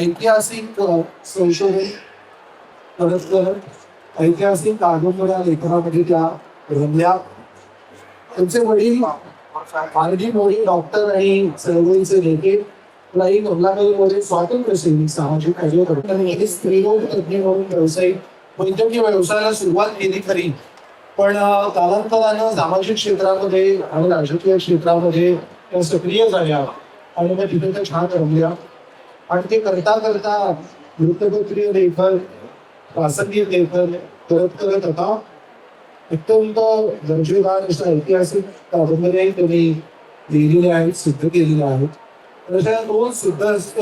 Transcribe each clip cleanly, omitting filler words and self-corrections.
ऐतिहासिक संशोधन करत करत ऐतिहासिक कादंबऱ्या लेखनामध्ये त्या रमल्या. त्यांचे वडील आरजी मोडी डॉक्टर आणि चळवळीचे नेते नाही कमलाकडे स्वातंत्र्य सैनिक सामाजिक कार्यकर्ते आणि स्त्रीरोग तज्ञ म्हणून व्यावसायिक वैद्यकीय व्यवसायाला सुरुवात केली खरी, पण कालांतरानं सामाजिक क्षेत्रामध्ये आणि राजकीय क्षेत्रामध्ये त्या सक्रिय झाल्या आणि मग तिथे त्या छान रमल्या. आणि ते करता करता वृत्तपत्रीय लेखन, प्रासंगिक लेखन करत करत आता अत्यंत दर्जेदार अशा ऐतिहासिक कादंबऱ्याही त्यांनी लिहिलेल्या आहेत, सिद्ध केलेल्या आहेत. तशा दोन सिद्धहस्त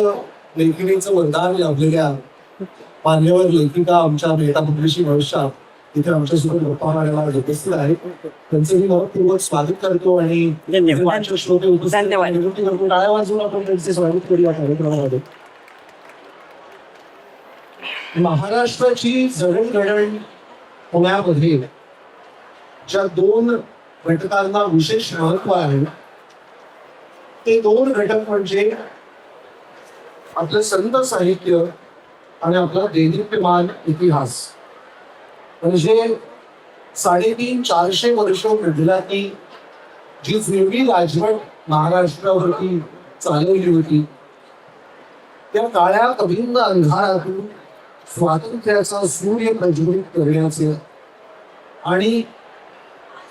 लेखिकेचं वरदान लाभलेल्या मान्यवर लेखिका आमच्या मेहता पुत्रीशी भविष्यात इथे आमच्यासोबत गप्पा मारायला उपस्थित आहेत. त्यांचं मी मनपूर्वक स्वागत करतो आणि टाळ्या वाजवून आपण त्यांचे स्वागत करूया कार्यक्रमामध्ये. महाराष्ट्राची जडणघडण होण्यामध्ये ज्या दोन घटकांना विशेष महत्व आहे ते दोन घटक म्हणजे आपलं संत साहित्य आणि आपला देदीप्यमान इतिहास. म्हणजे 350-400 वर्ष घडला की जी जुनी राजवट महाराष्ट्रावरती चालवली होती त्या काळ्या अभिन्न अंधारातून स्वातंत्र्याचा सूर्य प्रज्वलित करण्याचे आणि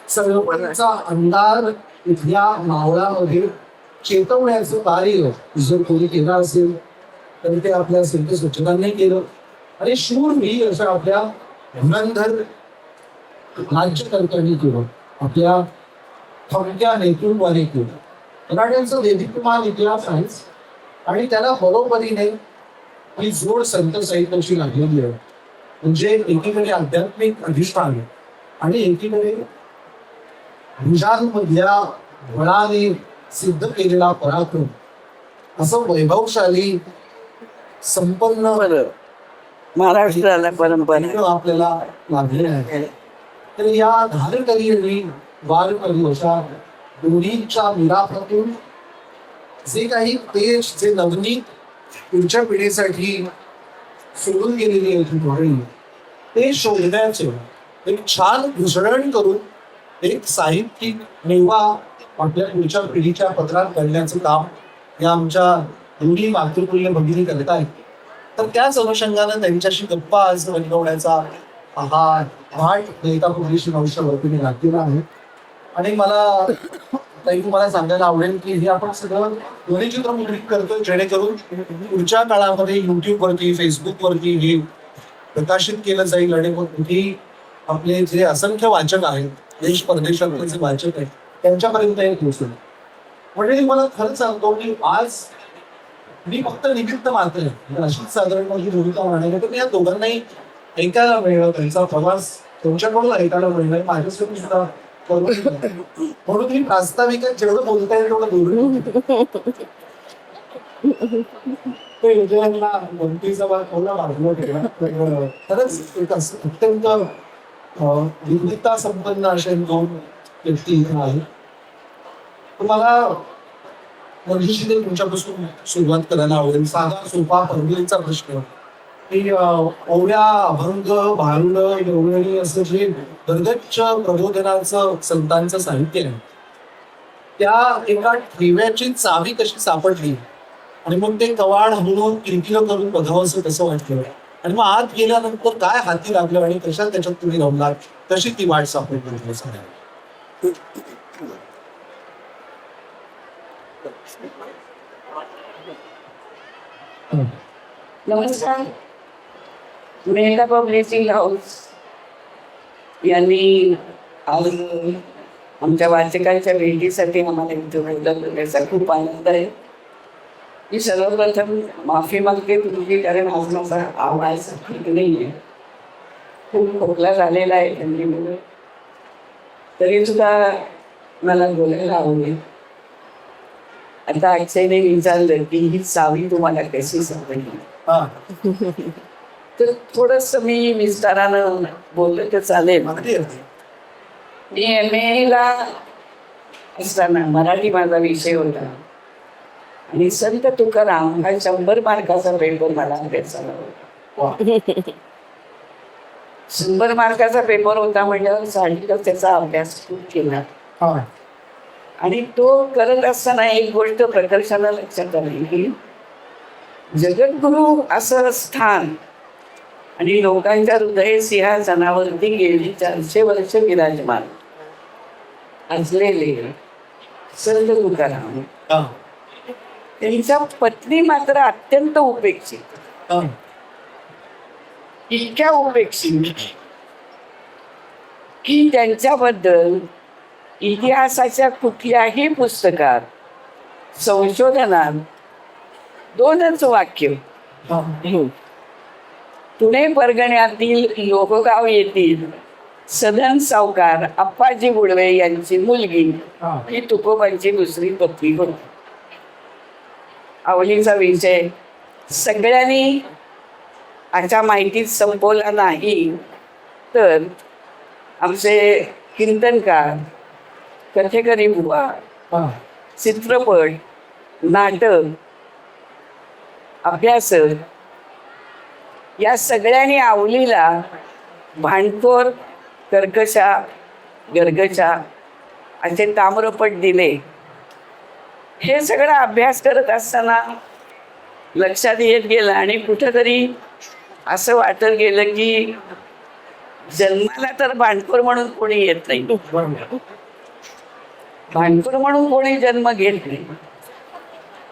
चळवळीचा अंधार इथल्या मावळामध्ये चेतवण्याचं कार्य जर कोणी केलं असेल तर ते आपल्या संत स्वच्छतांनी केलं. आणि शूरवीर असं आपल्या धुरंधर राज्यकर्त्यांनी केलं, आपल्या थमक्या नेतृत्वाने केलं. मराठ्यांचं देदीप्यमान इतिहास आहेच आणि त्याला बरोबरीने ही जोड संत साहित्याची लागलेली आहे. म्हणजे एकीकडे आध्यात्मिक अधिष्ठान आणि एकीकडे भुजांमधल्या बळाने सिद्ध केलेला पराक्रम, असं वैभवशाली संपन्न महाराष्ट्राला परंपरा आपल्याला लागले आहे. तर या धारकरी आणि वारकरी अशा दोन्हींच्या मिलाफातून जे काही तेज, जे नवनीत पुढच्या पिढीसाठी सोडून गेलेली आहे धोरणे, ते शोधण्याचे एक छान घुसळण करून एक साहित्यिक मेवा आपल्या पुढच्या पिढीच्या पदरात करण्याचं काम या आमच्या दोन्ही मातृप्रिय भगिनी करत आहेत. तर त्याच अनुषंगानं त्यांच्याशी गप्पा आज रंगवण्याचा हा घाट मेहता पुत्रीशी भविष्य वतीने घातलेला आहे. आणि मला ताई तुम्हाला सांगायला आवडेल की हे आपण सगळं ध्वनिचित्रमुद्रित करतोय जेणेकरून पुढच्या काळामध्ये युट्यूबवरती, फेसबुकवरती हे प्रकाशित केलं जाईल आणि मग कुठेही आपले जे असंख्य वाचक आहेत, देश परदेशातले जे वाचक आहेत त्यांच्यापर्यंत हे पोहोचेल. म्हणजे मला खरंच सांगतो की आज मी फक्त निमित्त मात्र अशीच साधारण माझी भूमिका मांडणार तर या दोघांनाही ऐकायला मिळलं, त्यांचा प्रवास तुमच्याकडून ऐकायला मिळणार माझ्यासाठी सुद्धा म्हणून तुम्ही प्रास्ताविक जेवढं बोलता येईल तेवढं बोलून मंत्रीचा थोडा वाढवला ठेवला. खरंच एक अत्यंत विविधता संपन्न असे दोन व्यक्ती इथे आहेत. तुम्हाला मंजुषीने तुमच्यापासून सुरुवात करायला आवडेल. साधा सोपा परंपरेचा प्रश्न की ओव्या, अभंग, भारुड, गवळणी असं जे दर्गच्च प्रबोधनाचं संतांचं साहित्य आहे त्या एका ठेव्याची चावी कशी सापडली आणि मग ते कवाड हलवून किलकिलं करून बघावं असं कसं वाटलं आणि मग आत गेल्यानंतर काय हाती लागलं आणि कशा त्याच्यात तुम्ही रमलात, कशी ती वाट सापडली सांगा. नमस्कार. मेहता पब्लिशिंग हाऊस यांनी आज आमच्या वाचकांच्या भेटीसाठी आम्हाला करण्याचा खूप आनंद आहे. मी सर्वप्रथम माफी मागते तुमची, कारण आज माझा आवाज ठीक नाही आहे, खूप खोकला झालेला आहे थंडीमुळे. तरी सुद्धा मला बोलायला आवडेल. आता अक्षयने विचारलं की ही चावी तुम्हाला कशी सापडली, तर थोडस मी विस्तारानं बोललं तर चालेल. मी MA ला असताना मराठी माझा विषय होता आणि संत तुकाराम हा 100 मार्काचा पेपर मला अभ्यासाला होता. 100 मार्काचा पेपर होता म्हणजे साहजिकच त्याचा अभ्यास खूप केला. हा. आणि तो करत असताना एक गोष्ट प्रकर्षाला लक्षात आली की जगद्गुरु असं स्थान आणि लोकांच्या हृदय सिंहासनावरती गेली 400 वर्ष विराजमान असलेले संत तुकाराम, हा. त्यांच्या पत्नी मात्र अत्यंत उपेक्षित, हा. इतक्या उपेक्षित की त्यांच्याबद्दल इतिहासाच्या कुठल्याही पुस्तकात, संशोधनात 2च वाक्य. हा. पुणे परगण्यातील लोहगाव येथील सदन सावकार अप्पाजी गुळवे यांची मुलगी हा. ही तुकोबांची दुसरी पत्नी होती. आवलीचा विषय सगळ्यांनी आजच्या माहितीत संपवला नाही तर आमचे कीर्तनकार, कथेकरी बुवा, हा. चित्रपट, नाटक, अभ्यासक या सगळ्यांनी आवलीला भांडखोर, कर्कशा, गर्गशा असे ताम्रपट दिले. हे सगळं अभ्यास करत असताना लक्षात येत गेलं आणि कुठंतरी असं वाटत गेलं की जन्माला तर भांडखोर म्हणून कोणी येत नाही, बरोबर. भांडखोर म्हणून कोणी जन्म घेत नाही.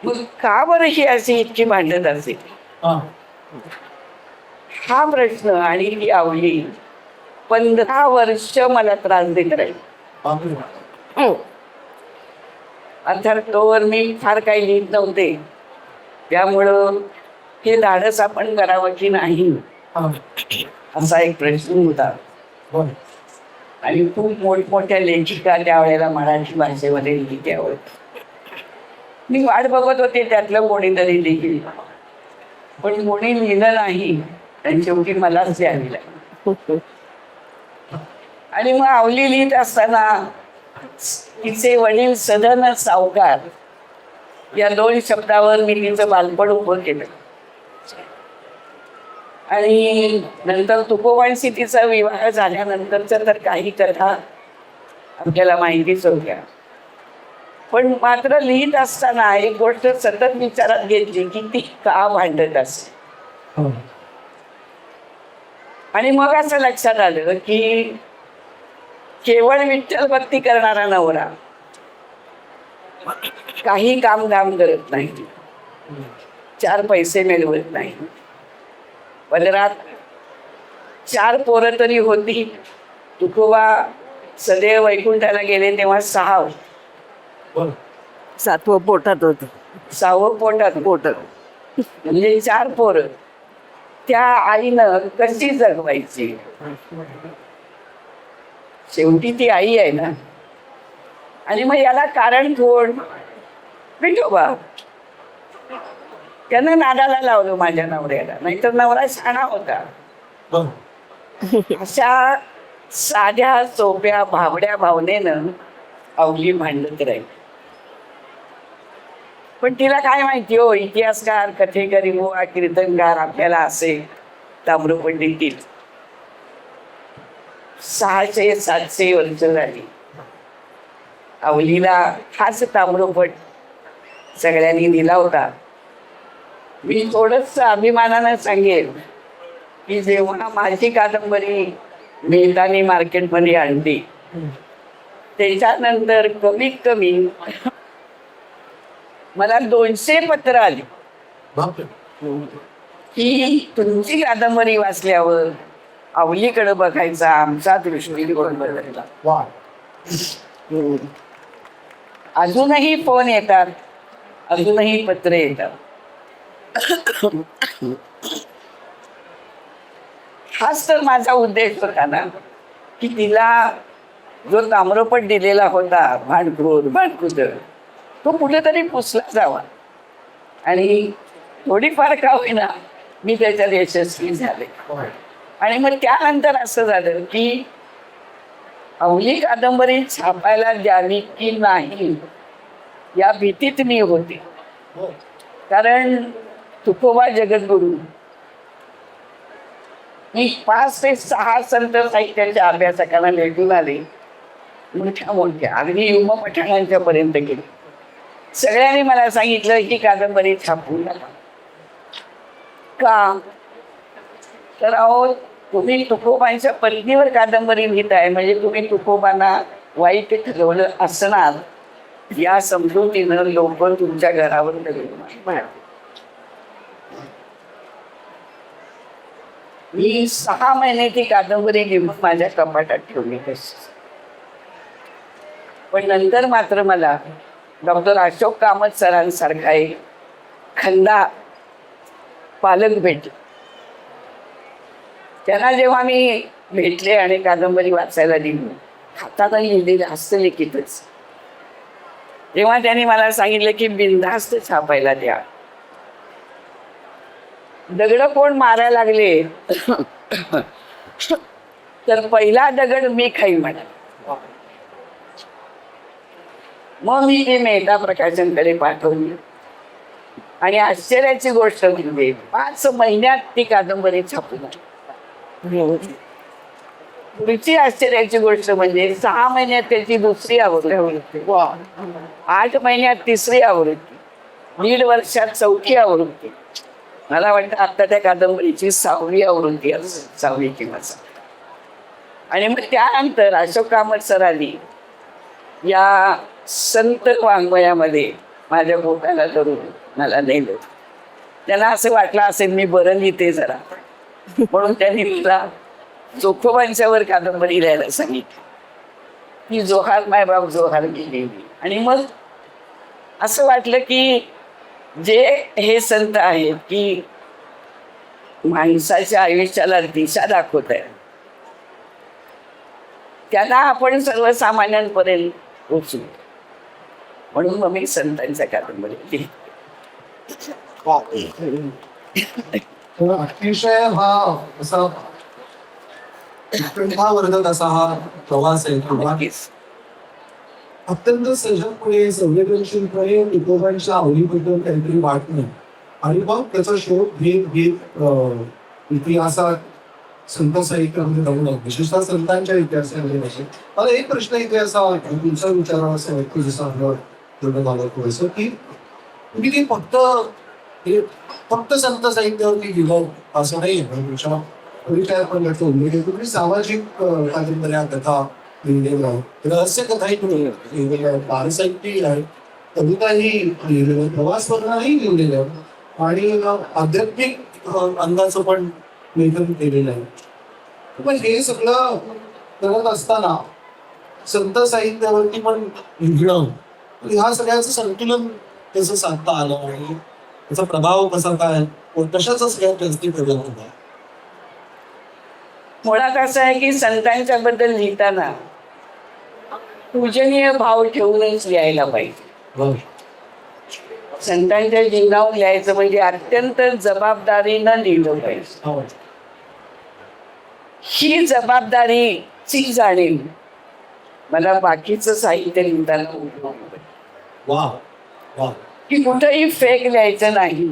मग का बरं ही अशी इतकी भांडत असेल हा. हा प्रश्न आणि ही आवली 15 वर्ष मला त्रास देत राहील. बापरे. अर्थात तोवर मी फार काही लिहित नव्हते, त्यामुळं हे धाडस आपण करावं की नाही हा. असा एक प्रश्न होता. बरं. आणि खूप मोठमोठ्या लेखिका त्यावेळेला मराठी भाषेमध्ये लिहित्यावर मी वाट बघत होते त्यातलं कोणीतरी लिहिल, पण कोणी लिहिलं नाही आणि शेवटी मलाच लिहावी लागली. आणि मग आवली लिहित असताना तिचे वडील सदन सावकार या 2 शब्दावर मी तिचं बालपण उभं केलं. आणि नंतर तुकोबांशी तिचा विवाह झाल्यानंतरच्या तर काही कथा आपल्याला माहितीच होत्या. पण मात्र लिहित असताना एक गोष्ट सतत विचारात घेतली की ती का भांडत असे. हा. आणि मग असं लक्षात आलं की केवळ विठ्ठल भक्ती करणारा नवरा काही काम करत नाही, 4 पैसे मिळवत नाही. पदरात 4 पोरं तरी होती. तुकोबा सदैव वैकुंठाला गेले तेव्हा 6 होते. बरं. 7वं पोटात होतं. 6वं पोटात म्हणजे 4 पोरं. त्या आईनं कशी जगवायची. शेवटी ती आई आहे ना. आणि मग याला कारण कोण? विठोबा. त्यानं नादाला लावलं माझ्या नवऱ्याला, नाहीतर नवरा शहाणा होता. बरं. अशा साध्या सोप्या भावड्या भावनेनं अवली भांडत राहील. पण तिला काय माहिती हो, इतिहासकार, कथेकरी बुवा, कीर्तनकार आपल्याला असे ताम्रपट देतील. 600-700 वर्ष झाली अवलीला हाच ताम्रपट सगळ्यांनी दिला होता. मी थोडंच अभिमानानं सांगेन की जेव्हा माझी कादंबरी मेहतानी मार्केटमध्ये आणली त्याच्यानंतर कमीत कमी मला 200 पत्र आली बापरे. की तुमची कादंबरी वाचल्यावर अवलीकडे बघायचा आमचा दृष्टिकोन बदलला. वा. अजूनही फोन येतात, अजूनही पत्र येतात. हाच तर माझा उद्देश होता ना की तिला जो ताम्रपट दिलेला होता भांडकुद तो कुठेतरी पुसला जावा. आणि थोडीफार का होईना मी त्याच्यात यशस्वी झाले. आणि मग त्यानंतर असं झालं की अवली कादंबरी छापायला द्यावी की नाही या भीतीत मी होते. हो. कारण तुकोबा जगद्गुरू मी 5 ते 6 संत साहित्याच्या अभ्यासकांना भेटून आले, मोठ्या मोठ्या अगदी युवा पठाणांच्या पर्यंत गेले. सगळ्यांनी मला सांगितलं ही कादंबरी छापू नका. का? तर अहो, तुम्ही तुकोबांच्या पत्नीवर कादंबरी लिहिताय म्हणजे तुम्ही तुकोबांना वाईट ठरवलं असणार या समजुतीनं लोक तुमच्या घरावर दगड. मी 6 महिने ती कादंबरी लिहून माझ्या कपाटात ठेवली तशी. पण नंतर मात्र मला डॉक्टर अशोक कामत सरांसारखा एक खंदा पालक भेटले. त्यांना जेव्हा मी भेटले आणि कादंबरी वाचायला दिली, हाताने लिहिलेलं हस्तलिखितच, तेव्हा त्यांनी मला सांगितलं की बिनधास्त छापायला द्या. दगड कोण मारायला लागले तर पहिला दगड मी खाई म्हणा. मग मी ती मेहता प्रकाशनकडे पाठवली आणि आश्चर्याची गोष्ट म्हणजे 5 महिन्यात ती कादंबरी छापून आली. पुढची आश्चर्याची गोष्ट म्हणजे 6 महिन्यात त्याची दुसरी आवृत्ती, 8 महिन्यात तिसरी आवृत्ती, 1.5 वर्षात 4थी आवृत्ती. मला वाटतं आता त्या कादंबरीची 6वी आवृत्ती असेल, 6वी किंवा 7वी. आणि मग त्यानंतर अशोक कामत सरांनी या संत वाङ्मयामध्ये माझ्या बोटाला धरून मला नेलं. त्यांना असं वाटलं असेल मी बरं लिहिते जरा, म्हणून त्यांनी मला चोखोबांच्यावर कादंबरी लिहायला सांगितली. ती जोहार मायबाप जोहार गेली. आणि मग असं वाटलं की जे हे संत आहेत की माणसाच्या आयुष्याला दिशा दाखवत आहेत, त्यांना आपण सर्वसामान्यांपर्यंत पोचू, म्हणून मग मी संतांच्या कादंबरी लिहिली. तर अतिशय हा असा उत्कंठावर्धक असा हा प्रवास आहे किंवा अत्यंत सजगपणे संवेदनशीलपणे तुकोबांच्या आवडीबद्दल काहीतरी वाटणं आणि मग त्याचा शोध घेत घेत इतिहासात संत साहित्यामध्ये जाऊन विशेषतः संतांच्या इतिहासामध्ये नसेल. मला एक प्रश्न इथे असा तुमचा विचारावा असं वाटतं, जसं आपलं झालं थोडंसं की तुम्ही ती फक्त संत साहित्यावरती लिहिलं असं नाही. तुमच्या परिचयात पण त्याचा उल्लेख आहे. तुम्ही सामाजिक कादंबऱ्या, कथा लिहिलेल्या आहेत, रहस्य कथाही तुम्ही लिहिलेल्या आहेत, बालसाहित्यही आहे, कविताही लिहिलेलं आहे, प्रवास वर्णनही लिहिलेलं आहे आणि आध्यात्मिक अंगाचं पण लेखन केलेलं आहे. पण हे सगळं करत असताना संत साहित्यावरती पण लिहिणं, ह्या सगळ्याचं संतुलन कसं साधता आलं आणि त्याचा प्रभाव कसा काय कशाचा सगळ्यात जास्ती प्रभाव होता? मुळात असं आहे की संतांच्या बद्दल लिहिताना पूजनीय भाव ठेवूनच लिहायला पाहिजे. संतांच्या जीवनावर लिहायचं म्हणजे अत्यंत जबाबदारीनं लिहिलं पाहिजे. ही जबाबदारीची जाणीव मला बाकीचं साहित्य लिहिताना उठवलं. वा वा. की कुठंही फेक लिहायचं नाही,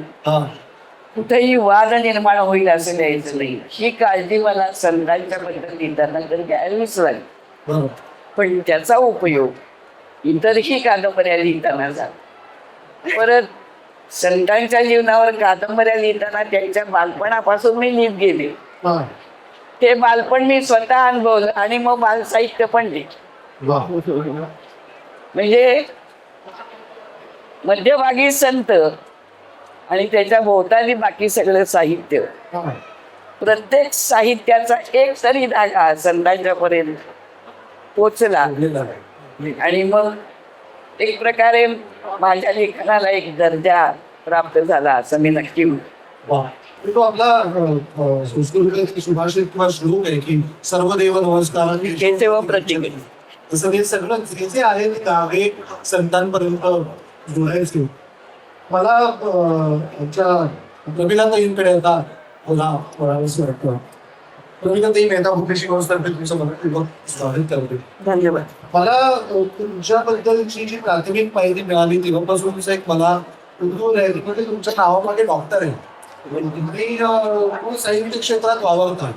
कुठेही वाद निर्माण होईल असं लिहायचं नाही, ही काळजी मला संतांच्या बद्दल लिहिताना तर घ्यावीच लागली. पण त्याचा उपयोग इतरही कादंबऱ्या लिहिताना झाला. परत संतांच्या जीवनावर कादंबऱ्या लिहिताना त्यांच्या बालपणापासून मी लिहित गेले. ते बालपण मी स्वतः अनुभवलं आणि मग बालसाहित्य पण लिहिलं. म्हणजे मध्यभागी संत आणि त्याच्या भोवताली बाकी सगळं साहित्य, प्रत्येक साहित्याचा एक तरी धागा संतांच्या पर्यंत पोचला आणि मग एक प्रकारे माझ्या लेखनाला एक दर्जा प्राप्त झाला असं मी नक्की म्हणतो. तो आपला संस्कृत सुभाषित किंवा श्लोक आहे की सर्व देव नमस्कार प्रतिक, तसं हे सगळं जे जे आहे ते धागे संतांपर्यंत जोडायचे. मला आमच्या प्रमिलाताईंकडे आता मला म्हणावंसं वाटतं. प्रमिलाताई मेहता भूपेशी व्यवस्थापन तुमचं मला स्वागत करते. धन्यवाद. मला तुमच्याबद्दलची जी प्राथमिक माहिती मिळाली तेव्हापासूनच एक मला म्हणजे तुमच्या नावामध्ये डॉक्टर आहे तुम्ही साहित्य क्षेत्रात वावरता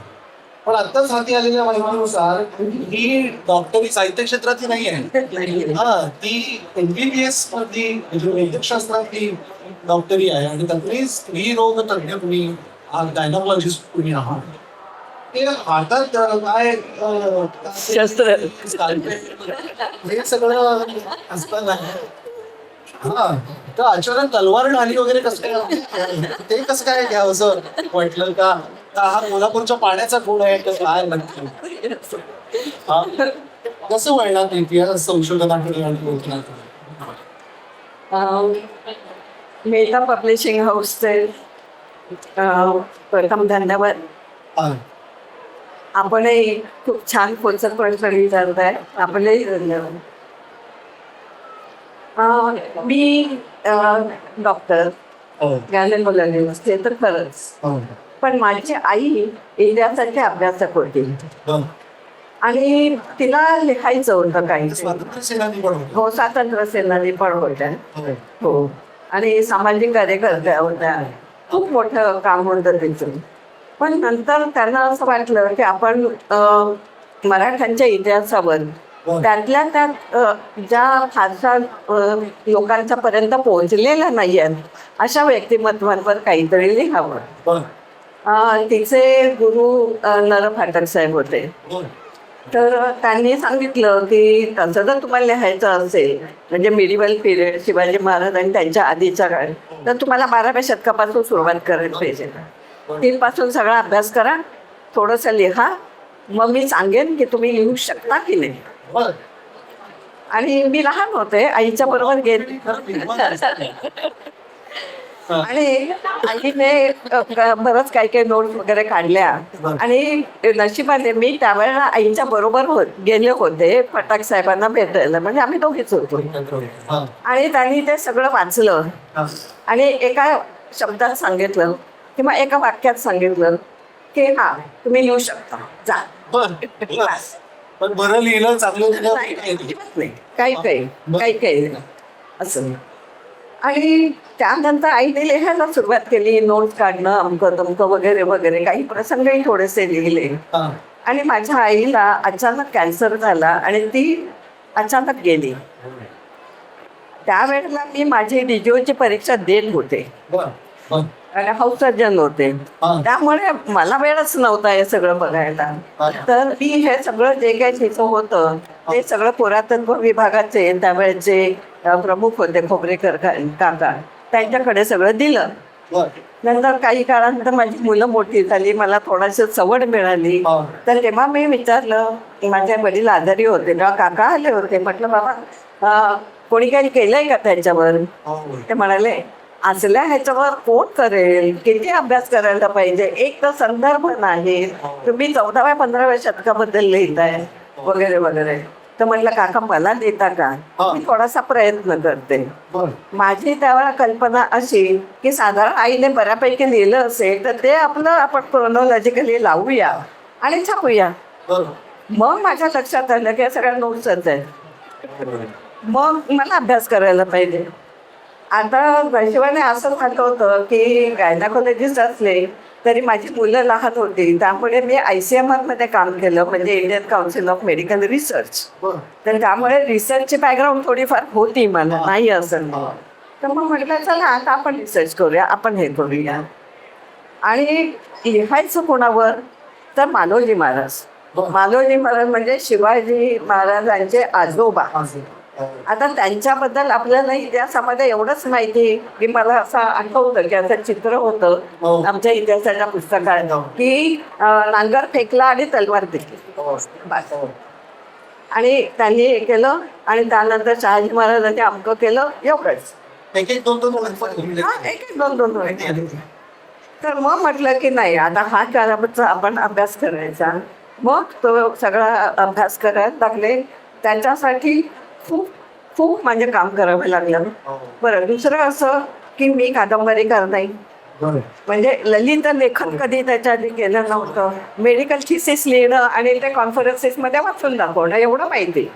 पण आत्ताच हाती आलेल्या माहितीनुसार ही डॉक्टरी साहित्य क्षेत्रातली नाही आहे हा ती MBBS मधली वैद्यकशास्त्रातली डॉक्टरी आहे आणि त्यातली स्त्री रोग तज्ञ तुम्ही गायनॉलॉजिस्ट तुम्ही आहात ते हातात काय शस्त्र. हे सगळं असताना हा तर अचानक तलवार ढाली वगैरे कसं काय ते कसं काय घ्यावं असं वाटलं का हा कोल्हापूरच्या पाण्याचा गुण आहे का काय नक्की हा कसं वळणार इतिहास संशोधनाकडे आणि बोलण्याकडे मेटा पब्लिशिंग हाऊसचे प्रथम धन्यवाद. हा आपणही खूप छान कोणचं विचारताय आपलेही धन्यवाद. मी डॉक्टर हो गायनेकोलॉजिस्ट ते तर खरंच, हो पण माझी आई इतिहासाची अभ्यासक होती हो आणि तिला लिहायचं होतं काही. स्वातंत्र्य सेनानी पण होते. हो, स्वातंत्र्य सेनानी पण होत्या. हो. हो, आणि सामाजिक कार्यकर्त्या होत्या. खूप मोठं काम होतं त्यांचं. पण नंतर त्यांना असं वाटलं की आपण मराठ्यांच्या इतिहासावर त्यातल्या त्यात ज्या फारशा लोकांच्या पर्यंत पोहोचलेल्या नाही आहेत अशा व्यक्तिमत्वांवर काहीतरी लिहावं. बरं. तिचे गुरु नर फाटक साहेब होते. बरं. तर त्यांनी सांगितलं की तसं जर तुम्हाला लिहायचं असेल म्हणजे मिडिवल पिरियड शिवाजी महाराज आणि त्यांच्या आधीचा काळ तर तुम्हाला 12व्या शतकापासून सुरुवात करायला पाहिजे. तिथपासून सगळा अभ्यास करा, थोडंसं लिहा, मग मी सांगेन की तुम्ही लिहू शकता की नाही. बरं. आणि मी लहान होते, आईच्या बरोबर गेले आणि आईने बरंच काही काही नोट्स वगैरे काढल्या आणि नशिबाने मी त्यावेळेला आईच्या बरोबर गेले होते फटाक साहेबांना भेटायला, म्हणजे आम्ही दोघीच होतो. हा. आणि त्यांनी ते सगळं वाचलं हा. आणि एका शब्दात सांगितलं किंवा एका वाक्यात सांगितलं की हा तुम्ही लिहू शकता, जा. बरं. बस. पण बरं लिहिलं चांगलं लिहिलं नाही, अजिबात नाही. काही असं. आणि त्यानंतर आईने लिहायला सुरुवात केली, नोट्स काढणं, अमकं तमकं वगैरे वगैरे. काही प्रसंगही थोडेसे लिहिले. हा. आणि माझ्या आईला अचानक कॅन्सर झाला आणि ती अचानक गेली. त्यावेळेला मी माझी DGOची परीक्षा देत होते बरं. बरं. आणि हाऊस सर्जन होते. हा. त्यामुळे मला वेळच नव्हता हे सगळं बघायला. तर मी हे सगळं जे काही तिचं होतं ते सगळं पुरातत्व विभागाचे त्यावेळेचे प्रमुख होते खोबरेकर काका, त्यांच्याकडे सगळं दिलं. बरं. नंतर काही काळानंतर माझी मुलं मोठी झाली, मला थोडीशी सवड मिळाली. हा. तर तेव्हा मी विचारलं, माझे वडील आजारी होते तेव्हा काका आले होते, म्हटलं बाबा कोणी काही केलंय का त्याच्यावर. हो. ते म्हणाले असल्या ह्याच्यावर कोण करेल, किती अभ्यास करायला पाहिजे, एक तर संदर्भ नाही, तुम्ही 14व्या 15व्या शतकाबद्दल लिहिताय वगैरे वगैरे. तर म्हटलं काका मला देता का, मी थोडासा प्रयत्न करते. बरं. माझी त्यावेळेला कल्पना अशी की साधारण आईने बऱ्यापैकी लिहिलं असेल तर ते आपण क्रोनॉलॉजिकली लावूया आणि छापूया. बरं. मग माझ्या लक्षात आलं की या सगळ्या नोट्सच आहेत, मग मला अभ्यास करायला पाहिजे. आता नशिबाने असं झालं होतं की गायनाकोलॉजिस्ट असले तरी माझी मुलं लहान होती, त्यामुळे मी ICMR मध्ये काम केलं, म्हणजे Indian council of medical research. बरं. तर त्यामुळे रिसर्चची बॅकग्राऊंड थोडीफार होती मला, नाही असं नाही. तर मग म्हटलं चला आता आपण रिसर्च करूया, आपण हे करूया. आणि लिहायचं कोणावर तर मालोजी महाराज. मालोजी महाराज म्हणजे शिवाजी महाराजांचे आजोबा. आता त्यांच्याबद्दल आपल्याला इतिहासामध्ये एवढंच माहिती की मला असं आठवतं की असं चित्र होतं आमच्या इतिहासाच्या पुस्तकात की नांगर फेकला आणि तलवार दिली आणि त्यांनी हे केलं आणि त्यानंतर शहाजी महाराजांनी अमकं केलं, एवढंच. एक एक दोन दोन तर मग म्हटलं की नाही आता हा काळाचा आपण अभ्यास करायचा. मग तो सगळा अभ्यास करायला लागले. त्याच्यासाठी खूप खूप म्हणजे काम करावं लागलं. बरं, दुसरं असं की मी कादंबरीकार नाही, म्हणजे ललित लेखन कधी त्याच्या आधी केलं नव्हतं. मेडिकल थिसिस लिहिणं आणि ते कॉन्फरन्सेसमध्ये वाचून दाखवणं एवढं माहिती.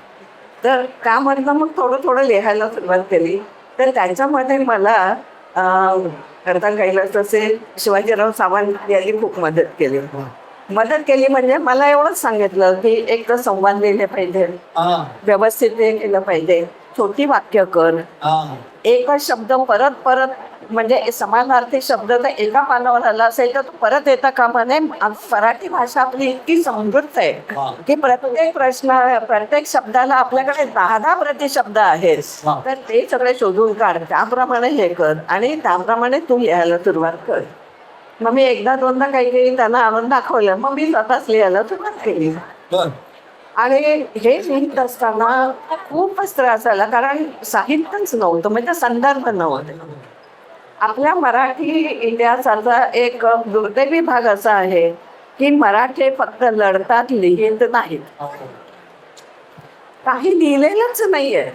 तर त्यामधनं मग थोडं थोडं लिहायला सुरुवात केली. तर त्याच्यामध्ये मला करता कैलास असेल, शिवाजीराव सावंत यांनी खूप मदत केली. मदत केली म्हणजे मला एवढंच सांगितलं की एक तर संवाद लिहिले पाहिजे, व्यवस्थित हे केलं पाहिजे, छोटी वाक्य कर, एकच शब्द परत परत म्हणजे समानार्थी शब्द तर एका पानावर आला असेल तर तो परत येता कामा नये. मराठी भाषा आपली इतकी समृद्ध आहे की प्रत्येक शब्दाला आपल्याकडे 10 प्रतिशब्द आहेत. तर ते सगळे शोधून काढ, त्याप्रमाणे हे कर आणि त्याप्रमाणे तू लिहायला सुरुवात कर. मग मी एकदा दोनदा काही त्यांना आणून दाखवलं, मग मी स्वतःच लिहायला सुरुवात केली. आणि हे लिहित असताना खूपच त्रास झाला, कारण साहित्यच नव्हतं, म्हणजे संदर्भ नव्हते. आपल्या मराठी इतिहासाचा एक दुर्दैवी भाग असा आहे की मराठी फक्त लढतात, लिहित नाहीत. काही लिहिलेलंच नाहीये.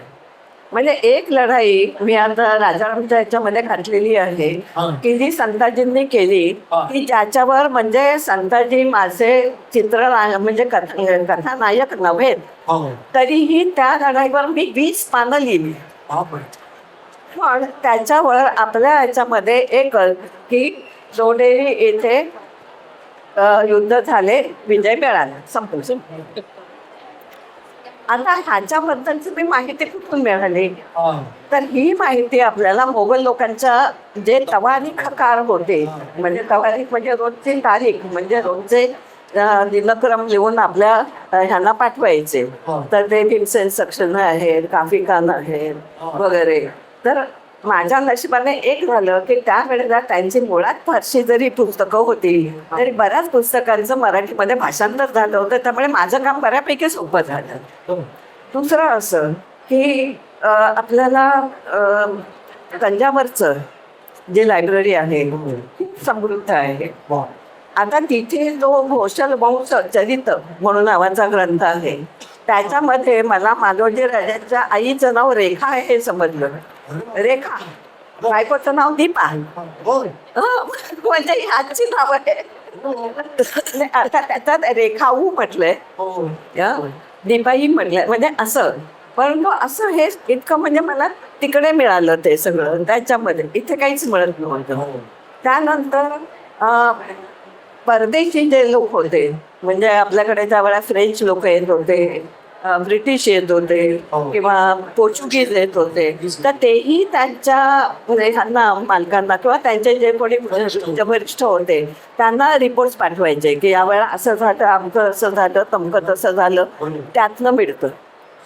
म्हणजे एक लढाई मी आता राजारामच्या ह्याच्यामध्ये घातलेली आहे की जी संताजींनी केली, की ज्याच्यावर म्हणजे संताजी माझे म्हणजे कथानायक नव्हे तरीही त्या लढाईवर मी 20 पानं लिहिली. पण त्याच्यावर आपल्या ह्याच्यामध्ये एक की जोडेरी येथे युद्ध झाले, विजय मिळाला, संपलं. आता ह्याच्याबद्दलची मी माहिती कुठून मिळाली? तर ही माहिती आपल्याला मोगल लोकांच्या जे तवारीखकार होते, म्हणजे तवारीख म्हणजे रोजची तारीख, म्हणजे रोजचे दिनक्रम लिहून आपल्या ह्यांना पाठवायचे. तर ते भीमसेन सक्सेना आहेत, काफी खान आहेत वगैरे. तर माझ्या नशिबाने एक झालं की त्यावेळेला त्यांची मुळात फारशी जरी पुस्तकं होती तरी बऱ्याच पुस्तकांचं मराठीमध्ये भाषांतर झालं होतं, त्यामुळे माझं काम बऱ्यापैकी सोपं झालं. दुसरं असं की आपल्याला तंजावरचं जे लायब्ररी आहे खूप समृद्ध आहे. आता तिथे जो घोषल वंश चरित म्हणून नावाचा ग्रंथ आहे, त्याच्यामध्ये मला माधवजी राजांच्या आईचं नाव रेखा आहे हे समजलं. रेखा, बायकोचं नाव दीपा, म्हणजे ह्याची नाव आहे. आता त्याच्यात रेखाऊ म्हटलंय, दीपाई म्हटलंय, म्हणजे असं. परंतु असं हे इतकं म्हणजे मला तिकडे मिळालं ते सगळं त्याच्यामध्ये, इथे काहीच मिळत नव्हतं. त्यानंतर परदेशी जे लोक होते, म्हणजे आपल्याकडे त्यावेळेला फ्रेंच लोक येत होते, ब्रिटिश येत होते किंवा पोर्चुगीज येत होते, तर तेही त्यांच्या ह्यांना मालकांना किंवा त्यांचे जे कोणी वरिष्ठ होते त्यांना रिपोर्ट्स पाठवायचे की यावेळेला असं झालं, आमचं असं झालं, तमकं तसं झालं, त्यातनं मिळतं.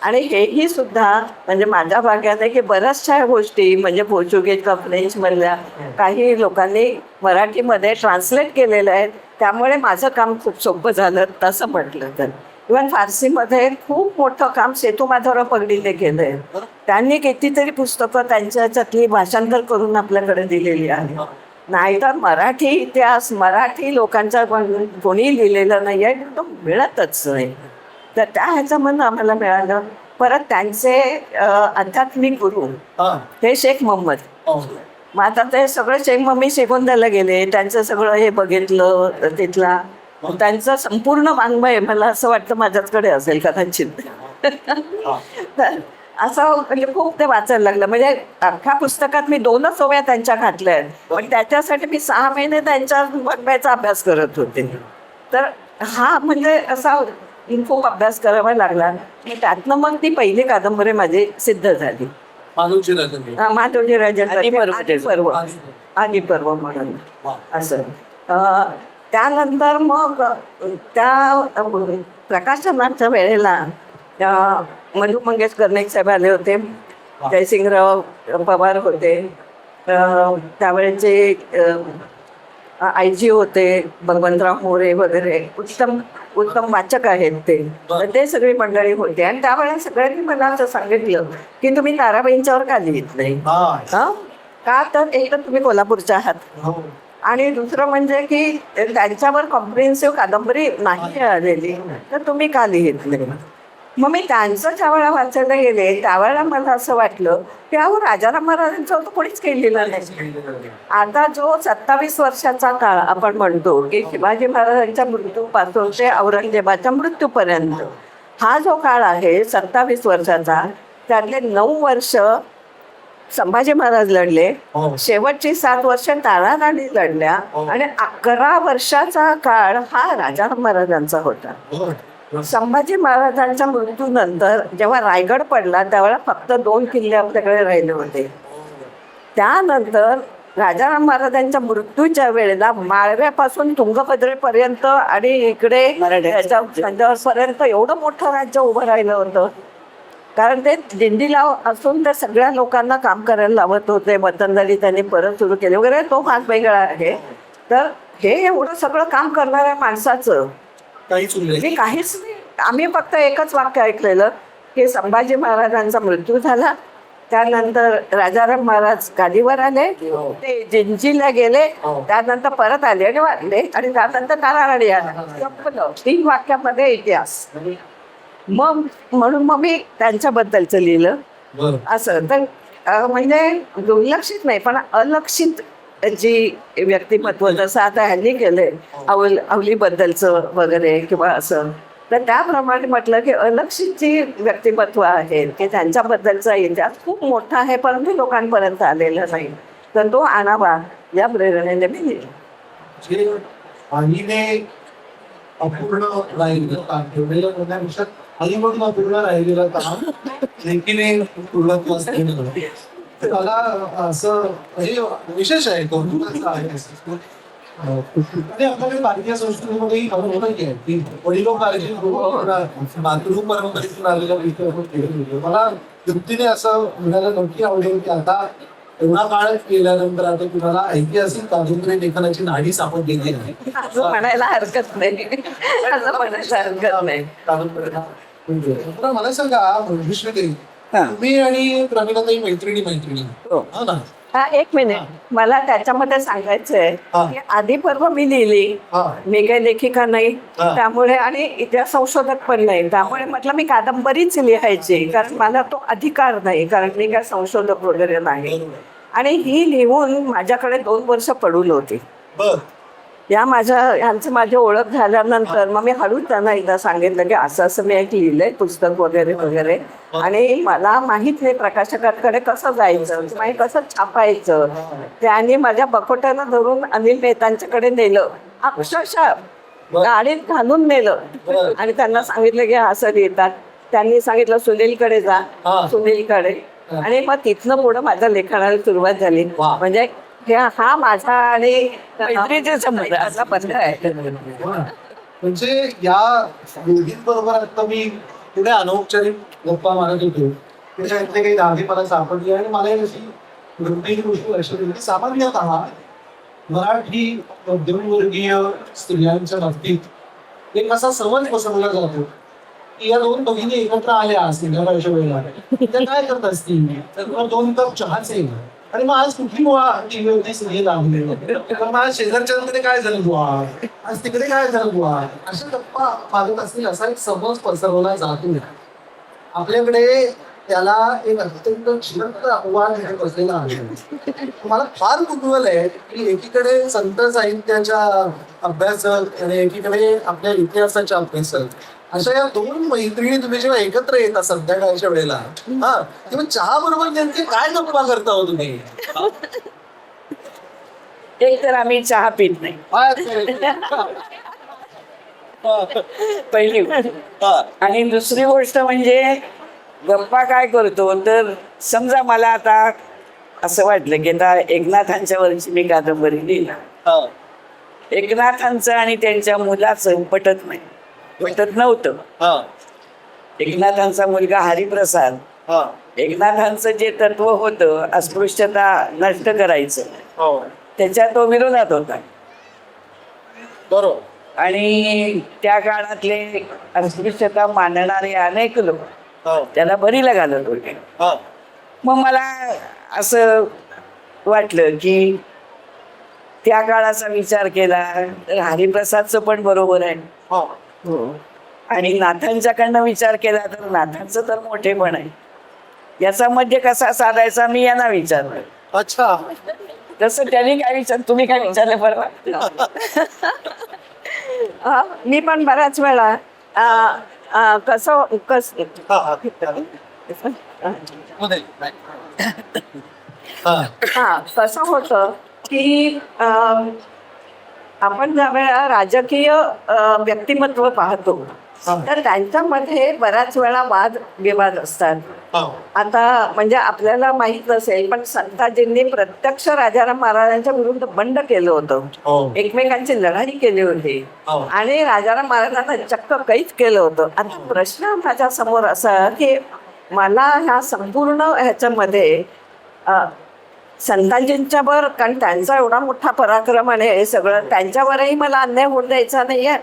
आणि हेही सुद्धा म्हणजे माझ्या भाग्यात आहे की बऱ्याचशा गोष्टी म्हणजे पोर्चुगीज का फ्रेंचमधल्या काही लोकांनी मराठीमध्ये ट्रान्सलेट केलेल्या आहेत, त्यामुळे माझं काम खूप सोपं झालं तसं म्हटलं तर. इव्हन फारसीमध्ये खूप मोठं काम सेतू माधवराव पगडीने केलं आहे. त्यांनी कितीतरी पुस्तकं त्यांच्यातली भाषांतर करून आपल्याकडे दिलेली आहे. नाहीतर मराठी इतिहास मराठी लोकांचा कोणी लिहिलेलं नाही आहे, तो मिळतच नाही. तर त्या ह्याच्यामधून आम्हाला मिळालं. परत त्यांचे आध्यात्मिक गुरु हे शेख मोहम्मद, मग आता ते सगळं शेख मम्मी श्रीगोंद्याला गेले, त्यांचं सगळं हे बघितलं तिथला. त्यांचं संपूर्ण वाङ्मय मला असं वाटतं माझ्याकडे असेल कदाचित. तर असं म्हणजे खूप ते वाचायला लागलं. म्हणजे अख्ख्या पुस्तकात मी 2च ओव्या त्यांच्या घातल्या आहेत, पण त्याच्यासाठी मी 6 महिने त्यांच्या वाङ्मयाचा अभ्यास करत होते. तर हा म्हणजे असा खूप अभ्यास करावा लागला. त्यातनं मग ती पहिली कादंबरी माझी सिद्ध झाली, माधवजी राजांपर्व, आदी पर्व म्हणून असं. त्यानंतर मग त्या प्रकाशनाच्या वेळेला मधु मंगेशकर नाईक साहेब आले होते, जयसिंगराव पवार होते, त्यावेळेचे IG होते, भगवंतराव मोरे वगैरे उत्तम वाचक आहेत ते सगळी मंडळी होते. आणि त्यावेळेला सगळ्यांनी मला असं सांगितलं की तुम्ही ताराबाईंच्यावर का लिहित नाही? का तर एक तर तुम्ही कोल्हापूरच्या आहात, आणि दुसरं म्हणजे की त्यांच्यावर कॉम्प्रिहेन्सिव्ह कादंबरी नाही आलेली, तर तुम्ही का लिहित नाही? मग मी त्यांचं ज्यावेळेला वाचायला गेले त्यावेळेला मला असं वाटलं की अहो राजाराम महाराजांचं तर कोणीच केलेलं नाही. आता जो 27 वर्षाचा काळ आपण म्हणतो की शिवाजी महाराजांच्या मृत्यूपासून ते औरंगजेबाच्या मृत्यूपर्यंत हा जो काळ आहे 27 वर्षाचा, त्यातले 9 वर्ष संभाजी महाराज लढले, हो. शेवटची 7 वर्ष ताराराणी लढल्या हो. आणि 11 वर्षाचा काळ हा राजाराम महाराजांचा होता. बरं. संभाजी महाराजांच्या मृत्यूनंतर जेव्हा रायगड पडला त्यावेळेला फक्त 2 किल्ले आपल्याकडे राहिले होते. त्यानंतर राजाराम महाराजांच्या मृत्यूच्या वेळेला माळव्यापासून तुंगभद्रेपर्यंत आणि इकडे पर्यंत एवढं मोठं राज्य उभं राहिलं होतं. कारण ते दिंडीला असून ते सगळ्या लोकांना काम करायला लावत होते. वतनदारी त्यांनी परत सुरू केली वगैरे, तो भाग वेगळा आहे. तर हे एवढं सगळं काम करणाऱ्या माणसाचं काहीच उरले मी काहीच नाही. आम्ही फक्त एकच वाक्य ऐकलेलं की संभाजी महाराजांचा मृत्यू झाला, त्यानंतर राजाराम महाराज गादीवर आले, ते जिंजीला गेले, त्यानंतर परत आले आणि वाढले आणि त्यानंतर ताराराणी आला. संपलं. 3 वाक्यामध्ये इतिहास. मग म्हणून मग मी त्यांच्याबद्दलचं लिहिलं. बरं. असं तर म्हणजे दुर्लक्षित नाही पण अलक्षित जी व्यक्तिमत्व जसं आता ह्यांनी केलंय अवलीबद्दलचं वगैरे किंवा असं, तर त्याप्रमाणे म्हटलं की अलक्षित जी व्यक्तिमत्व आहेत की त्यांच्याबद्दलचा इतिहास खूप मोठा आहे परंतु लोकांपर्यंत आलेला नाही, तर तो आणावा या प्रेरणेने मी लिहिलं. जे आईने अपूर्ण राहिलेलं काम ठेवलेलं होण्यापेक्षा आईमधून अपूर्ण राहिलेलं काम लेकीने पूर्णत्वास केलं. मला असं म्हणजे विशेष आहे, कौतुकाचं आहे. आणि आपल्याकडे भारतीय संस्कृतीमध्ये ही परंपरा आहे की वडिलोपार्जित मातृ परंपरेतून आलेल्या विषय. मला तृप्तीने असं म्हणायला नक्की आवडेल की आता एवढा काळ गेल्यानंतर आता तुम्हाला ऐतिहासिक कादंबरी लेखनाची नाडी सापडलेली आहे. असं म्हणायला हरकत नाही. असं म्हणायला हरकत नाही. कादंबऱ्या मला सांगा विश्वदेवी, तुम्ही आणि प्रवीणाताई मैत्रिणी हा ना? हा, 1 मिनिट मला त्याच्यामध्ये सांगायचंय की आधी पर्व मी लिहिली. मी काही लेखिका नाही त्यामुळे आणि इतिहास संशोधक पण नाही, त्यामुळे म्हटलं मी कादंबरीच लिहायची कारण मला तो अधिकार नाही, कारण मी काय संशोधक वगैरे नाही. आणि ही लिहून माझ्याकडे 2 वर्ष पडून होती. ह्यांचं माझी ओळख झाल्यानंतर मग मी हळूच त्यांना एकदा सांगितलं की असं असं मी एक लिहिलंय पुस्तक वगैरे वगैरे, आणि मला माहित नाही प्रकाशकांकडे कसं जायचं किंवा कसं छापायचं. त्यांनी माझ्या बकोट्याला धरून अनिल मेहतांच्याकडे नेलं, अक्षरशः गाडीत घालून नेलं आणि त्यांना सांगितलं की असं लिहितात. त्यांनी सांगितलं सुनीलकडे जा, सुनीलकडे, आणि मग तिथनं पुढं माझ्या लेखनाला सुरुवात झाली. म्हणजे हा माझा आणि मैत्रीचा संबंध असा बंध आहे. म्हणजे या दोघींबरोबर आता मी पुढे अनौपचारिक गप्पा मारत होतो, त्याच्यातले काही धागे मला सापडली आणि मला अशी गोष्ट लक्षात येईल. सामान्यतः मराठी मध्यमवर्गीय स्त्रियांच्या बाबतीत एक असा समज पसरवला जातो की या 2 भगिनी एकत्र आल्या संध्याकाळच्या वेळेला त्या काय करत असतील, तर 2 कप चहाचे आणि मग आज कुठली हे लागले, आज शेजारच्या मध्ये काय झालं बुवा, आज तिकडे काय झालं बुवा, अशा गप्पा मागत असतील असा एक समज पसरवला जातो. आपल्याकडे त्याला एक अत्यंत जिवंत अपवाद बसलेला आहे. मला फार कुतूहल आहे की एकीकडे संत साहित्याच्या अभ्यासक आणि एकीकडे आपल्या इतिहासाच्या अभ्यासक, अशा या 2 मैत्रिणी तुम्ही जेव्हा एकत्र येता संध्याकाळच्या वेळेला, तेव्हा चहा बरोबर नेमके काय गप्पा करता हो तुम्ही? एक तर आम्ही चहा पित नाही, पहिली गोष्ट. आणि दुसरी गोष्ट म्हणजे गप्पा काय करतो, तर समजा मला आता असं वाटलं की आता एकनाथांच्या वरची मी कादंबरी लिहिला, एकनाथांचं आणि त्यांच्या मुलाचं पटत नव्हतं. एकनाथांचा मुलगा हरिप्रसाद, एकनाथांचं जे तत्व होतं अस्पृश्यता नष्ट करायचं, त्याच्या तो विरोधात होता. बरोबर. आणि त्या काळातले अस्पृश्यता मानणारे अनेक लोक त्याला बरीला घालत होते. मग मला असं वाटलं की त्या काळाचा विचार केला तर हरिप्रसादचं पण बरोबर आहे, आणि नाथांच्याकडनं विचार केला तर नाथांचं तर मोठेपण आहे. याचा मध्य कसा साधायचा मी यांना विचारलं. अच्छा, तसं त्यांनी काय तुम्ही काय विचारलं परवा? मी पण बऱ्याच वेळा हा हा कसं होतं की आपण ज्या वेळा राजकीय व्यक्तिमत्व पाहतो तर त्यांच्यामध्ये बऱ्याच वेळा वाद विवाद असतात. हा आता म्हणजे आपल्याला माहित नसेल पण संताजींनी प्रत्यक्ष राजाराम महाराजांच्या विरुद्ध बंड केलं होतं. हो. एकमेकांची लढाई केली होती हो. आणि राजाराम महाराजांना चक्क कैद केलं होतं. आता प्रश्न माझ्या समोर असा की मला ह्या संपूर्ण ह्याच्यामध्ये संताजींच्या वर, कारण त्यांचा एवढा मोठा पराक्रम आणि हे सगळं त्यांच्यावरही मला अन्याय होऊन द्यायचा नाहीये.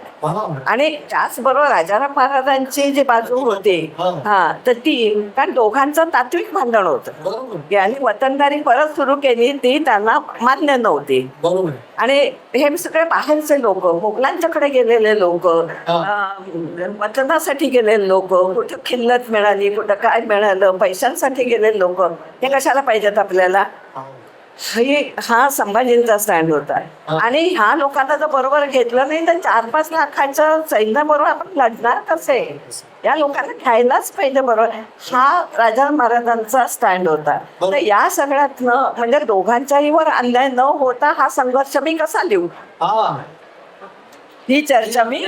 आणि त्याचबरोबर राजाराम महाराजांची जी बाजू होती हा तर ती, कारण दोघांचं तात्विक भांडण होतं आणि वतनदारी परत सुरू केली ती त्यांना मान्य नव्हती. बरोबर. आणि हे सगळे बाहेरचे लोक, मोगलांच्याकडे गेलेले लोक, वतनासाठी गेलेले लोक, कुठं खिल्लत मिळाली, कुठं काय मिळालं, पैशांसाठी गेलेले लोक, हे कशाला पाहिजेत आपल्याला. हा संभाजींचा स्टँड होता. आणि ह्या लोकांना जर बरोबर घेतलं नाही तर 4-5 लाखांच्या सैन्याबरोबर आपण लढणार कसे, या लोकांना घ्यायलाच पाहिजे बरोबर. हा राजा महाराजांचा स्टँड होता. तर या सगळ्यातनं म्हणजे दोघांच्याही वर अन्याय न होता हा संघर्ष मी कसा लिहू, ही चर्चा मी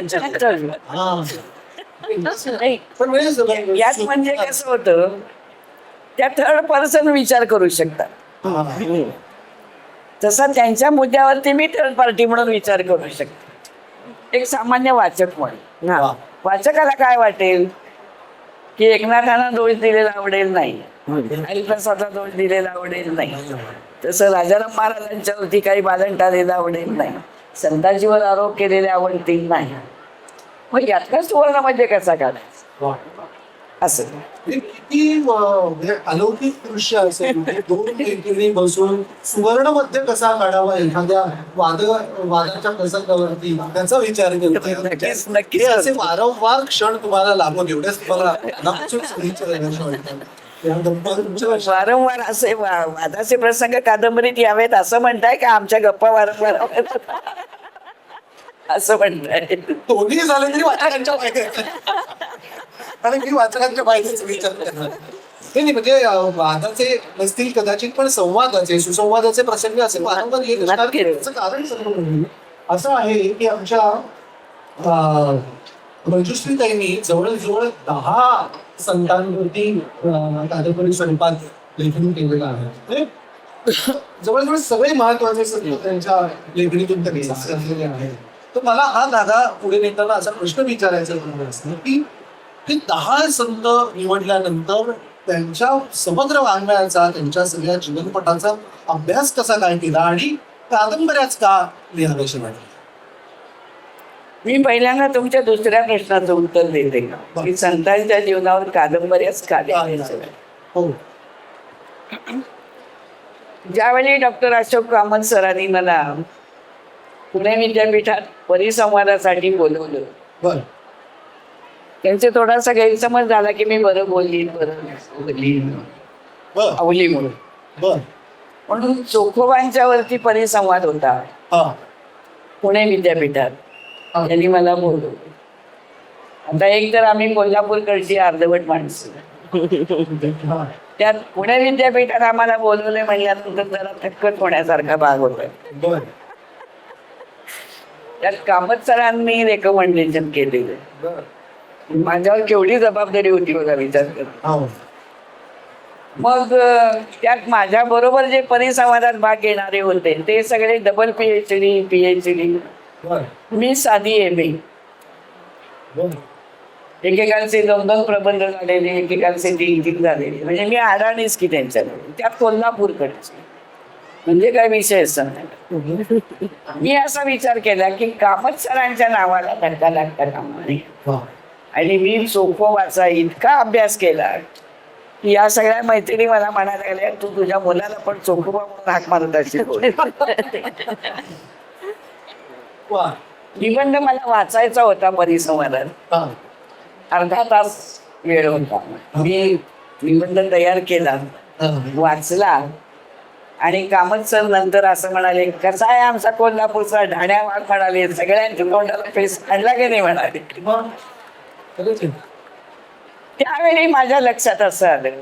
यात म्हणजे कसं होतं, त्या थर्ड पर्सन विचार करू शकतात. तसा त्यांच्या मुद्द्यावरती मी थर्ड पार्टी म्हणून विचार करू शकते, एक सामान्य वाचक म्हणून. वाचकाला काय वाटेल की एकनाथांना दोष दिलेला आवडेल नाही, हरिप्रसादला दोष दिलेला आवडेल नाही, तसं राजाराम महाराजांच्यावरती काही बालंट आलेला आवडेल नाही, संताजीवर आरोप केलेले आवडतील नाही. मग यातला सुवर्णामध्ये कसा काढायचा असं किती म्हणजे अलौकिक दृश्य असेल. म्हणजे 2 मैत्रिणी बसून सुवर्ण मध्ये कसा काढावा एखाद्या वादाच्या प्रसंगावरती त्याचा विचार करतो. नक्कीच नक्कीच असे वारंवार क्षण तुम्हाला लागून एवढ्याच तुम्हाला वारंवार असे वादाचे प्रसंग कादंबरीत यावेत असं म्हणताय का आमच्या गप्पा वारंवार असं म्हणताय. दोन्ही झाले तरी वाचकांच्या पाहिजे आणि मी वाचकांच्या पाहिजेच विचार करणार नाही. म्हणजे वादाचे नसतील कदाचित पण संवादाचे, सुसंवादाचे प्रसंग असे वारंवार येत असतात. त्याचं कारण सर्व असं आहे की आमच्या मंजुश्रीताईंनी जवळजवळ 10 संतांवरती कादंबरी स्वरूपात लेखन केलेलं आहे. म्हणजे जवळजवळ सगळे महत्वाचे संत त्यांच्या लेखणीतून त्यांनी साकारलेले आहेत. तर मला हा दादा पुढे नेताना असा प्रश्न विचारायचा असतो की 10 संत निवडल्यानंतर त्यांच्या समग्र वाङ्मयाचा, त्यांच्या सगळ्या जीवनपटाचा अभ्यास कसा काय केला आणि कादंबऱ्याच का लिहाव्याशी वाटलं. मी पहिल्यांदा तुमच्या दुसऱ्या प्रश्नाचं उत्तर देते की संतांच्या जीवनावर कादंबऱ्याच का लिहायचं. हो. ज्यावेळी डॉक्टर अशोक कामत सरांनी मला पुणे विद्यापीठात परिसंवादासाठी बोलवलं, बर त्यांचे थोडासा गैरसमज झाला की मी बरं बोलली आवली म्हणून. बर म्हणून चोखोबांच्या वरती परिसंवाद होता पुणे विद्यापीठात, त्यांनी मला बोलवलं. आता एक तर आम्ही कोल्हापूरकडची अर्धवट माणसं, त्यात पुणे विद्यापीठात आम्हाला बोलवले म्हणल्यानंतर जरा थक्कत होण्यासारखा भाग होता. त्यात कामत सरांनी रेकमेंडेशन केलेलं, माझ्यावर केवढी जबाबदारी होती बघा विचार कर. मग त्यात माझ्या बरोबर जे परिसंवादात भाग घेणारे होते ते सगळे डबल PhD, मी साधी MA. एकेकांचे 2-2 प्रबंध झालेले, एकेकांचे 3-3 झालेले, म्हणजे मी अडाणीच की त्यांच्याकडे. त्यात कोल्हापूरकडचे म्हणजे काय विषय नाही. मी असा विचार केला की कामत सरांच्या नावाला धक्का लागता कामा नये. आणि मी चोखोबाचा इतका अभ्यास केला की या सगळ्या मैत्रिणी मला म्हणायला लागल्या, तू तुझ्या मुलाला पण चोखोबा म्हणून हाक मारत असेल. निबंध मला वाचायचा होता परिसंवादात, अर्धा तास वेळ होता. मी निबंध तयार केला, वाचला आणि कामत सर नंतर असं म्हणाले, कसा आहे आमचा कोल्हापूरचा ढाण्या वाघ म्हणाले, सगळ्यांच्या तोंडाला फेस आणला की नाही म्हणाले. त्यावेळी माझ्या लक्षात असं आलं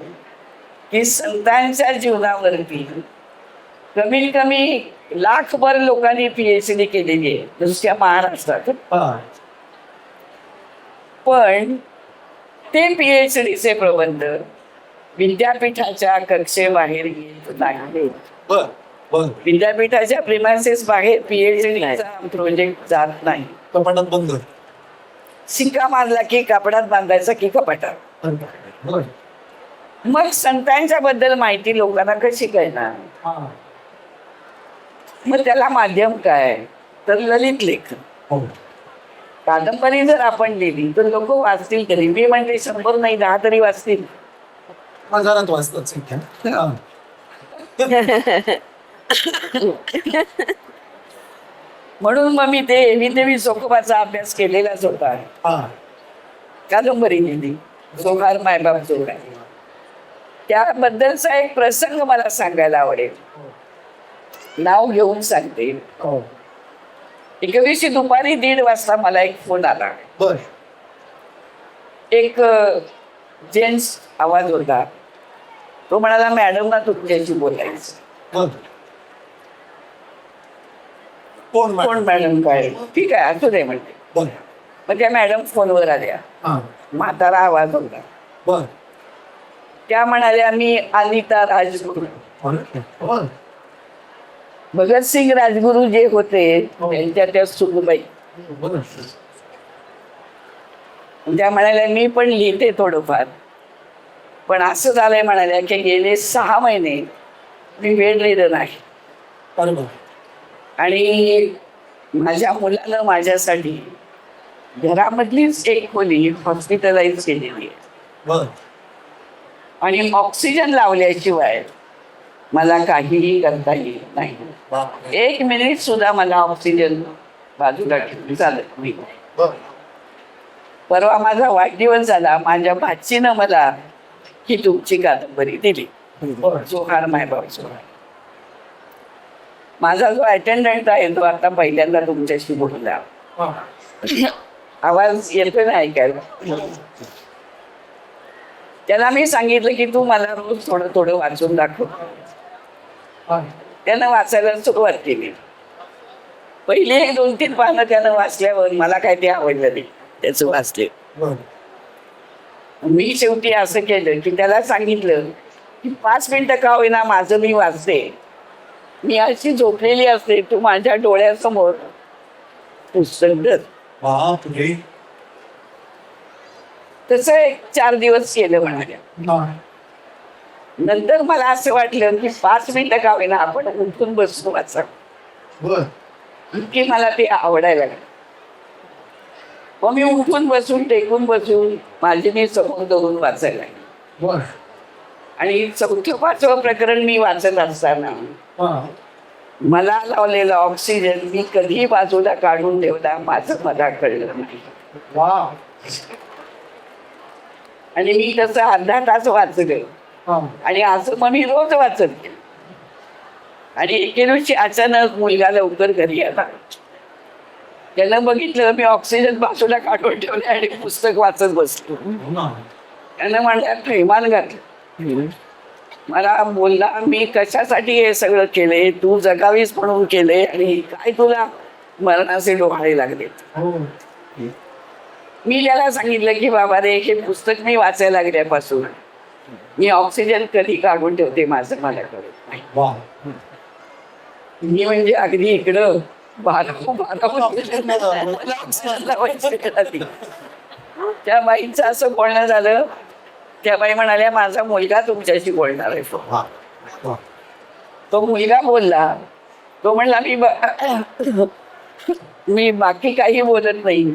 की संतांच्या जीवनावरती कमीत कमी लाखभर लोकांनी PhD केलेली आहे नुसत्या महाराष्ट्रात. हा. पण ते PhDचे प्रबंध विद्यापीठाच्या कक्षेबाहेर येत नाही. बर बर. विद्यापीठाच्या प्रिमायसेस बाहेर PhDचा प्रोजेक्ट जात नाही. कपाटात बंद. शिक्का मारला की कपड्यात बांधायचा की कपाटात. बर. मग संतांच्या बद्दल माहिती लोकांना कशी कळणार? हा. मग त्याला माध्यम काय? तर ललित लेखन. हो. कादंबरी जर आपण लिहिली तर लोक वाचतील तरी. मी म्हणजे 100 नाही 10 तरी वाचतील. घरात वाचतात. हा. म्हणून मग मी ते देवी चोखोबाचा अभ्यास केलेलाच होता. हा. कादंबरी लिहिली जोहार मायबाप जोहार. त्याबद्दलचा एक प्रसंग मला सांगायला आवडेल. नाव घेऊन सांगते. हो. एके दिवशी दुपारी 1:30 वाजता मला एक फोन आला. बर. एक जेंट्स आवाज होता. तो म्हणाला मॅडमना तुमच्याशी बोलायचं. बर. कोण कोण मॅडम काय? ठीक आहे असू दे म्हणते. बर. मग त्या मॅडम फोनवर आल्या. हा. म्हातारा आवाज होता. बर. त्या म्हणाल्या मी अनिता राजगुरू. बर. भगतसिंग राजगुरू जे होते त्यांच्या त्या सुनबाई. बर. त्या म्हणाल्या मी पण लिहिते थोडंफार. पण असं झालंय म्हणाल्या की गेले 6 महिने मी वेळ लिहिलं नाही. अरे बर. आणि माझ्या मुलानं माझ्यासाठी घरामधलीच एक खोली हॉस्पिटलाइज केलेली आहे. बर. आणि ऑक्सिजन लावल्याशिवाय मला काहीही करता येत नाही. 1 मिनिट सुद्धा मला ऑक्सिजन बाजूला ठेवून चालत नाही. बर. परवा माझा वाढदिवस झाला. माझ्या भाचीनं मला ही तुमची कादंबरी दिली जोहार मायबाप जोहार. माझा जो अटेंडंट आहे तो आता पहिल्यांदा तुमच्याशी बोलला. हा. आवाज येतो ना ऐकायला. त्याला मी सांगितलं की तू मला रोज थोडं थोडं वाचून दाखव. हा. त्यानं वाचायला सुरुवात केली. पहिले 2-3 पानं त्यानं वाचल्यावर मला काय ते आवडलं नाही त्याचं वाचले. बर. मी शेवटी असं केलं की त्याला सांगितलं की 5 मिनिटं का होईना माझं मी वाचते. मी अशी झोपलेली असते तू माझ्या डोळ्यासमोर पुस्तक धर. बापरे. तसं 4 दिवस केलं म्हणाल्या. हा. नंतर मला असं वाटलं की 5 मिनिटं का होईना आपण उठून बसून वाचा. बर. की मला ते आवडायला लागलं. मग मी उठून बसून टेकून बसून माझी मी समोर धरून वाचायला लागली. बर. आणि 4-5वं प्रकरण मी वाचत असताना हा. मला लावलेला ऑक्सिजन मी कधी बाजूला काढून ठेवला माझं मला कळलं नाही. वा. आणि मी तसं अर्धा तास वाचले. हा. आणि असं मग मी रोज वाचत गेले. आणि एके दिवशी अचानक मुलगा लवकर घरी आला. त्यानं बघितलं मी ऑक्सिजन बाजूला काढून ठेवले आणि पुस्तक वाचत बसलो. त्यानं म्हणलं प्रेमान घातलं. मला बोलला मी कशासाठी हे सगळं केले तू जगावीस म्हणून केले आणि काय तुला मरणाचे डोहाळे लागले. हो. मी त्याला सांगितलं की बाबा रे हे पुस्तक मी वाचायला लागल्यापासून मी ऑक्सिजन कधी काढून ठेवते माझं मला कळत नाही. वा. मी म्हणजे अगदी इकडं 12 मला ऑक्सिजन लावायची वेळ आली. त्या बाईंचं असं बोलणं झालं. त्या बाई म्हणाल्या माझा मुलगा तुमच्याशी बोलणार आहे. वा. वा. तो मुलगा बोलला. तो म्हणला मी बाकी काही बोलत नाही.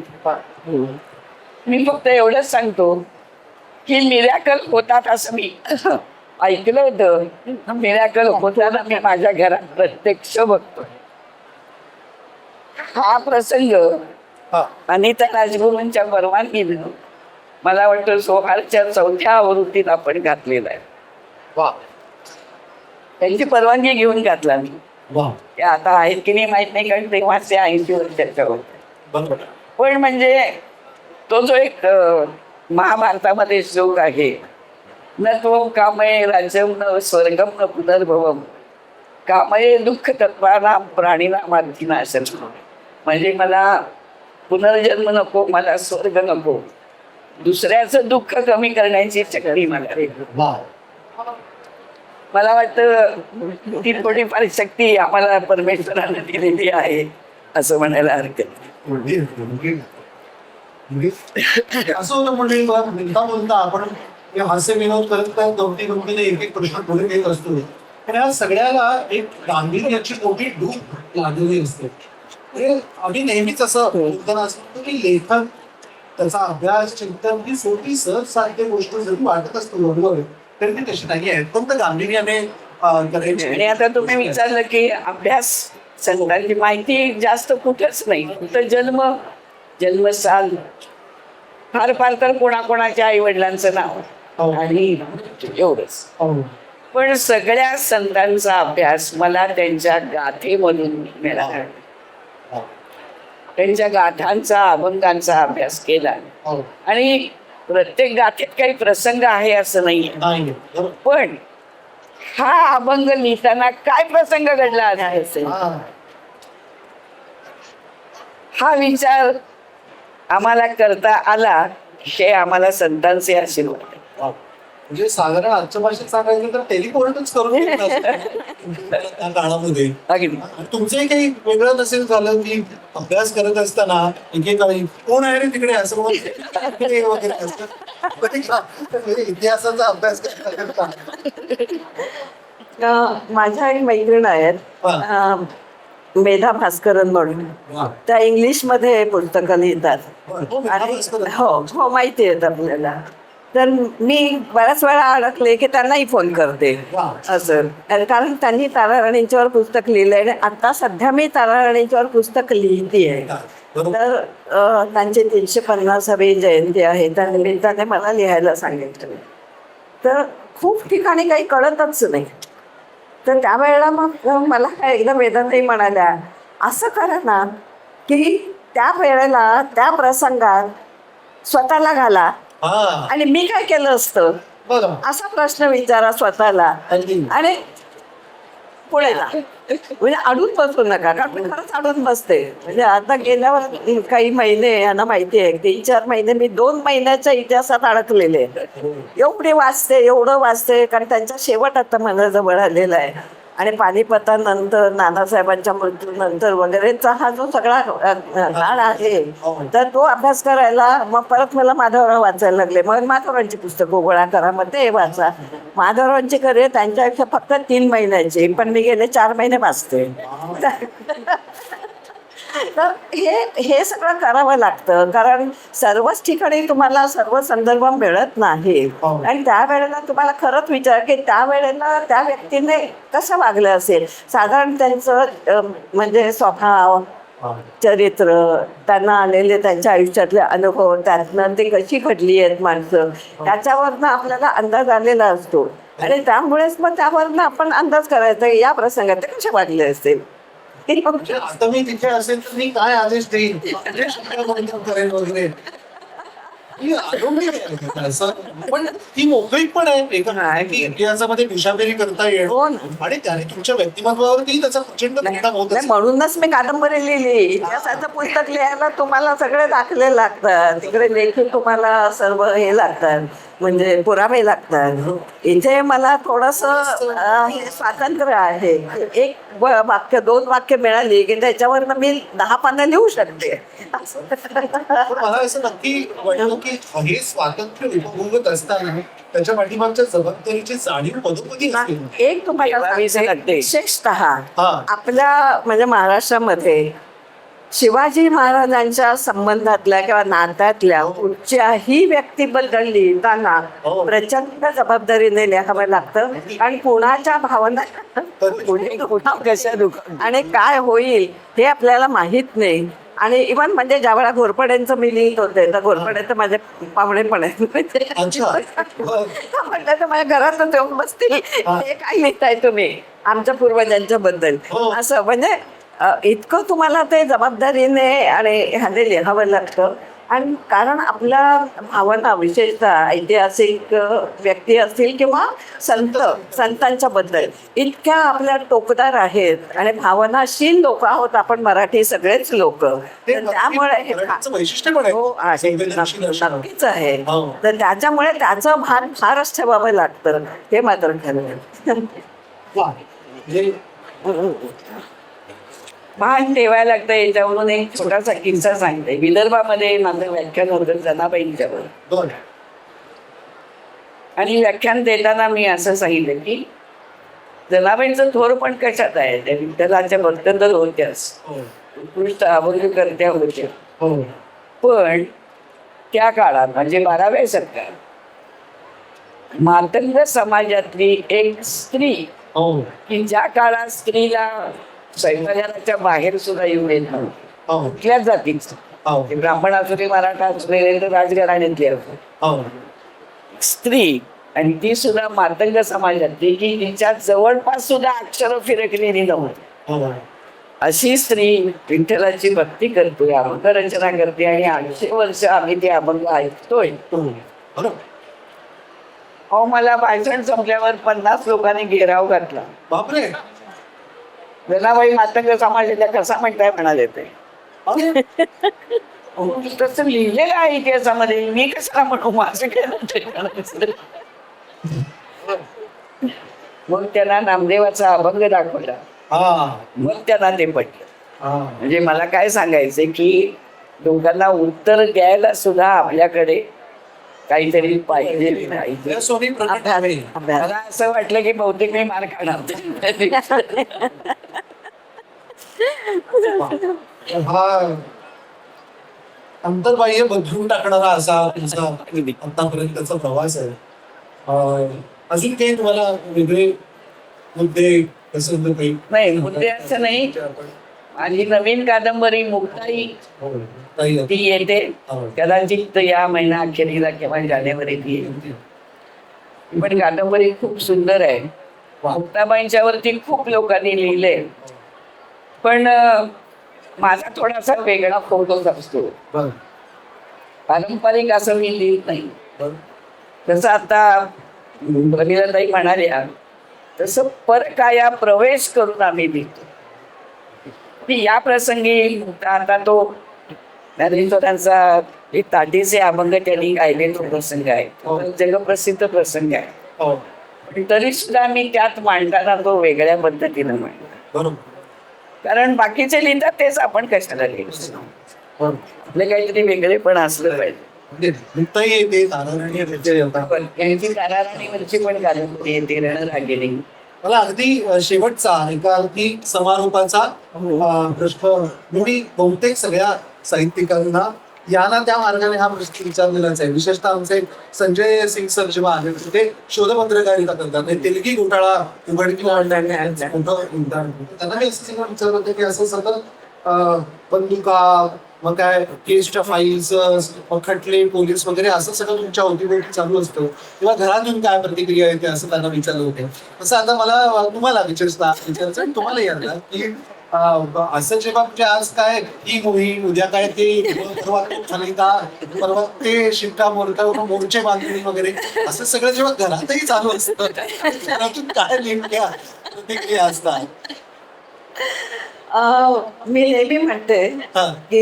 मी फक्त एवढंच सांगतो की मिरॅकल होतात असं मी ऐकलं होतं. मिरॅकल होताना मी माझ्या घरात प्रत्यक्ष बघतो. हा प्रसंग हा. अनिता राजगुरूंच्या परवानगीनं मला वाटतं जोहारच्या 4थ्या आवृत्तीत आपण घातलेला आहे. वा. त्यांची परवानगी घेऊन घातला मी. वा. ते आता आहेत की नाही माहित नाही कारण तेव्हा ते 80 वर्षाच्या होते. बरोबर. पण म्हणजे तो जो एक महाभारतामध्ये श्लोक आहे, न त्वं कामये राज्यं न स्वर्गं न पुनर्भवम कामये दुःख तत्वानां प्राणिनामार्थीनाशम. म्हणजे मला पुनर्जन्म नको, मला स्वर्ग नको, दुसऱ्याचं दुःख कमी करण्याची शक्ती मला आहे. वा. मला वाटतं ती थोडीफार शक्ती आम्हाला परमेश्वराने दिलेली आहे असं म्हणायला हरकत नाही. असं होतं म्हणजे बोलता बोलता आपण हे हास्य विनोद करत गमती गमतीने एक एक प्रश्न पुढे घेत असतो. पण या सगळ्याला एक गांभीर्याची मोठी डूब लागलेली असते. म्हणजे आम्ही नेहमीच असं बोलताना असतो की लेखन, त्याचा अभ्यास, चिंतन ही सोपी सहज साध्य गोष्ट जरी वाटत असतो बरोबर, तरी ती तशी नाही आहे. अत्यंत गांभीर्याने करायची. आणि आता तुम्ही विचारलं की अभ्यास, संतांची माहिती जास्त कुठेच नाही, फक्त जन्मस्थान, फार फार तर कोणाकोणाच्या आई वडिलांचं नाव आणि एवढंच. हो. पण सगळ्या संतांचा अभ्यास मला त्यांच्या गाथेमधून मिळाला. त्यांच्या गाथांचा, अभंगांचा अभ्यास केला हो. आणि प्रत्येक गाथेत काही प्रसंग आहे असं नाही, नाही. पण हा अभंग लिहिताना काय प्रसंग घडला असेल हा. हा विचार आम्हाला करता आला, हे आम्हाला संतांचे आशीर्वाद आहे. वा. म्हणजे साधारण आजच्या भाषेत सांगायचं तर टेलिपोर्टच करून देत नसतं त्या काळामध्ये. अगदी. तुमचंही काही वेगळं नसेल झालं की अभ्यास करत असताना एकेकाळी कोण आहे रे तिकडे असं म्हणून वगैरे असतं. म्हणजे इतिहासाचा अभ्यास करता. माझ्या एक मैत्रीण आहेत मेधा भास्करन म्हणून, त्या इंग्लिशमध्ये पुस्तकं लिहितात. हो माहिती आहेत आपल्याला. तर मी बऱ्याच वेळा अडकले की त्यांनाही फोन करते असं, कारण त्यांनी ताराराणींच्यावर पुस्तक लिहिलंय आणि आता सध्या मी ताराराणींच्यावर पुस्तक लिहितेय. तर त्यांची 350वी जयंती आहे, त्या निमित्ताने मला लिहायला सांगितलं. तर खूप ठिकाणी काही कळतच नाही. तर त्यावेळेला मग मला एकदा वेदांताई म्हणाल्या, असं करा ना की त्या वेळेला त्या प्रसंगात स्वतःला घाला आणि मी काय केलं असतं असा प्रश्न विचारा स्वतःला आणि पुढे जा. म्हणजे अडून बसू नका, कारण मी खरंच अडून बसते. म्हणजे आता गेल्यावर काही महिने यांना माहिती आहे, 3-4 महिने मी 2 महिन्याच्या इतिहासात अडकलेले. एवढं वाचते कारण त्यांचा शेवट आता मला जवळ आलेला आहे. आणि पानिपतानंतर, नानासाहेबांच्या मृत्यूनंतर वगैरेचा हा जो सगळा काळ आहे, तर तो अभ्यास करायला मग परत मला माधवराव वाचायला लागले. मग माधवरावांची पुस्तकं गोळा करा, मग ते वाचा. माधवरावांची करिअर त्यांच्या आयुष्य फक्त 3 महिन्यांची, पण मी गेले 4 महिने वाचते. तर हे सगळं करावं लागतं, कारण सर्वच ठिकाणी तुम्हाला सर्व संदर्भ मिळत नाही. आणि त्यावेळेला तुम्हाला खरंच विचार की त्यावेळेला त्या व्यक्तीने कसं वागलं असेल, साधारण त्यांचं म्हणजे स्वभाव, चरित्र, त्यांना आलेले त्यांच्या आयुष्यातले अनुभव, त्यातनं ते कशी घडली आहेत माणसं, त्याच्यावरनं आपल्याला अंदाज आलेला असतो. आणि त्यामुळेच मग त्यावरनं आपण अंदाज करायचा या प्रसंगात ते कसे वागले असेल. आता मी तिथे असेल तर मी काय आदेश देईन करेन वगैरे. पण ती मोकळी पण आहे इतिहासामध्ये दिशाभेरी करता येईल आणि त्याने तुमच्या व्यक्तिमत्वावरती त्याचा प्रचंड परिणाम होत. म्हणूनच मी कादंबरी लिहिली. इतिहासाचं पुस्तक लिहायला तुम्हाला सगळे दाखले लागतात, तिकडे लेखी तुम्हाला सर्व हे लागतात, म्हणजे पुरावे लागतात. इथे मला थोडंसं हे स्वातंत्र्य आहे. एक वाक्य 2 वाक्य मिळाली की त्याच्यावरनं मी 10 पानं लिहू शकते. मला असं नक्की वाटतं की हे स्वातंत्र्य उपभोगत असताना त्याच्या पाठीमागच्या जबाबदारीची जाणीव पदोपदी असते. एक तुम्हाला विशेषतः आपल्या म्हणजे महाराष्ट्रामध्ये शिवाजी महाराजांच्या संबंधातल्या किंवा नात्यातल्या कुठच्याही व्यक्तीबद्दल लिहिताना प्रचंड जबाबदारीने लिहावं लागतं. आणि कुणाच्या भावना आणि काय होईल हे आपल्याला माहित नाही. आणि इव्हन म्हणजे ज्या वेळा घोरपड्यांचं मी लिहित होते, तर घोरपड्याचं माझे पाहुणे पण आहेत. म्हटलं तर माझ्या घरातच येऊन बसतील, हे काय लिहिताय तुम्ही आमच्या पूर्वजांच्या बद्दल, असं म्हणजे इतकं तुम्हाला ते जबाबदारीने आणि ह्याने लिहावं लागतं. आणि कारण आपल्या भावना विशेषतः ऐतिहासिक व्यक्ती असतील किंवा संतांच्या बद्दल इतक्या आपल्या टोकदार आहेत आणि भावनाशील लोक आहोत आपण मराठी सगळेच लोक. त्यामुळे मराठीचं वैशिष्ट्य पण आहे. हो आहे, संवेदनशील असणं. नक्कीच आहे. हो. तर त्याच्यामुळे त्याचं भान फारच ठेवावं लागतं, हे मात्र खरं आहे. वा. म्हणजे भान ठेवायला लागतं. याच्यावरून एक छोटासा किस्सा सांगते. विदर्भामध्ये माझं व्याख्यान होतं जनाबाईंच्यावर, दोन. आणि व्याख्यान देताना मी असं सांगितलं की जनाबाईंचं थोर पण कशात आहे, त्या विठ्ठलाच्या भक्तंदर होत्याच, हो. उत्कृष्ट अभंगकर्त्या होत्या. हो. पण त्या काळात म्हणजे 12व्या शतकात मातंग समाजातली एक स्त्री, हो. की ज्या काळात स्त्रीला स्वयंपाकघराच्या बाहेर सुद्धा येऊ येत नव्हतं, हो. कुठल्याच जातीचं, हो. ते ब्राह्मण असू दे, मराठा असू दे, तर राजघराण्यातली असू, हो. स्त्री, आणि ती सुद्धा मातंग समाजातली, की तिच्या जवळपास सुद्धा अक्षर फिरकलेली नव्हती, हो. अशी स्त्री विठ्ठलाची भक्ती करतोय, अभंग रचना करते, आणि 800 वर्ष आम्ही ते अभंग ऐकतोय. बरोबर. अहो, मला भाषण संपल्यावर 50 लोकांनी घेराव घातला. बापरे. जनाबाई मातंग समाजाच्या कसा म्हणताय म्हणाले ते. अरे. तसं लिहिलेलं आहे इतिहासामध्ये, मी कशाला म्हणू, माझं काय म्हणतोय. मग त्यांना नामदेवाचा अभंग दाखवला, हा. मग त्यांना ते पटलं. हा. म्हणजे मला काय सांगायचंय की लोकांना उत्तर द्यायला सुद्धा आपल्याकडे काहीतरी पाहिजे. या सोनी प्रकट आहे. अभ्यास. मला असं वाटलं की बहुतेक मी मार खाणार. हा अंतर्बाह्य बदलून टाकणारा असा तुमचा आतापर्यंतचा प्रवास आहे. अजून काही तुम्हाला वेगळे मुद्दे पसंत काही? नाही, मुद्दे असं नाही. माझी नवीन कादंबरी मुक्ताई, हो. काही ती येते कदाचित या महिना अखेरीला किंवा जानेवारीत येईल. पण कादंबरी खूप सुंदर आहे. मुक्ताबाईंच्यावरती खूप लोकांनी लिहिले, पण माझा थोडासा वेगळा फोटो असतो. बरं. पारंपरिक असं मी लिहित नाही. बरं. तसं आता रवींद्रताई म्हणाल्या तसं परकाया प्रवेश करून आम्ही लिहितो. की या प्रसंगी आता तो ज्ञानेश्वरांचा एक ताटीचे अभंग त्यांनी गायले, तो प्रसंग आहे, तो जगप्रसिद्ध प्रसंग आहे. हो. पण तरी सुद्धा मी त्यात मांडताना तो वेगळ्या पद्धतीनं मांडला. बरोबर. कारण बाकीचे लिहितात तेच आपण कशाला लिहितो, बरोबर. आपले काहीतरी वेगळे पण असलं पाहिजे. म्हणजे मुक्ताई येते, ताराराणी येते. पण यांची ताराराणीवरची पण कादंबरी येते, रणरागिणी. मला अगदी शेवटचा एका अगदी समारोपाचा प्रश्न, मी बहुतेक सगळ्या साहित्यिकांना या ना त्या मार्गाने हा प्रश्न विचारलेलाच आहे. विशेषतः आमचे संजय सिंग सर जेव्हा आले होते ते शोधपत्रकारिता करतात, तेलगी घोटाळा उघडकीला त्यांना मी असं विचारलं होतं की असं सतत बंदुका, मग काय केसच्या फाईल्स, मग खटले, पोलीस वगैरे असं सगळं तुमच्या अवतीभोवती चालू असतं, तेव्हा घरातून काय प्रतिक्रिया येते असं त्यांना विचारलं होतं. तसं आता मला तुम्हाला विचारायचं तुम्हाला यायला की असं जेव्हा म्हणजे आज काय ही मोहीम, उद्या काय ते परवा ते शिक्कामोर्तब, मोर्चे बांधणी वगैरे असं सगळं जेव्हा घरातही चालू असतं, घरातून काय नेमक्या प्रतिक्रिया असतात? मी नेहमी म्हणते की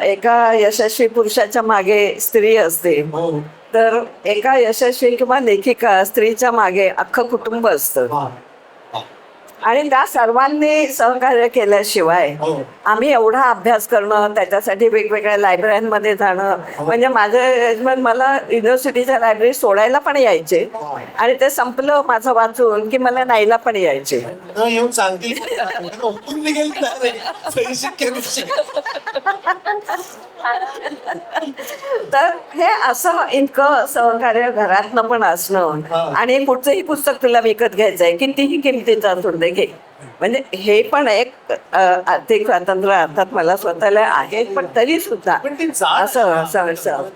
एका यशस्वी पुरुषाच्या मागे स्त्री असते, हो. तर एका यशस्वी किंवा लेखिका स्त्रीच्या मागे अख्खं कुटुंब असतं. आणि त्या सर्वांनी सहकार्य केल्याशिवाय आम्ही एवढा अभ्यास करणं, त्याच्यासाठी वेगवेगळ्या लायब्ररीमध्ये जाणं, म्हणजे माझे यजमान मला युनिव्हर्सिटीच्या लायब्ररी सोडायला पण यायचे आणि ते संपलं माझं वाचून की मला न्यायला पण यायचे. येऊन सांगतील तर हे असं इतकं सहकार्य घरातनं पण असणं, आणि कुठचंही पुस्तक तुला विकत घ्यायचंय कितीही किमतीचं असू दे घे, म्हणजे हे पण एक आर्थिक स्वातंत्र्य अर्थात मला स्वतःला आहे, पण तरी सुद्धा असं असं असं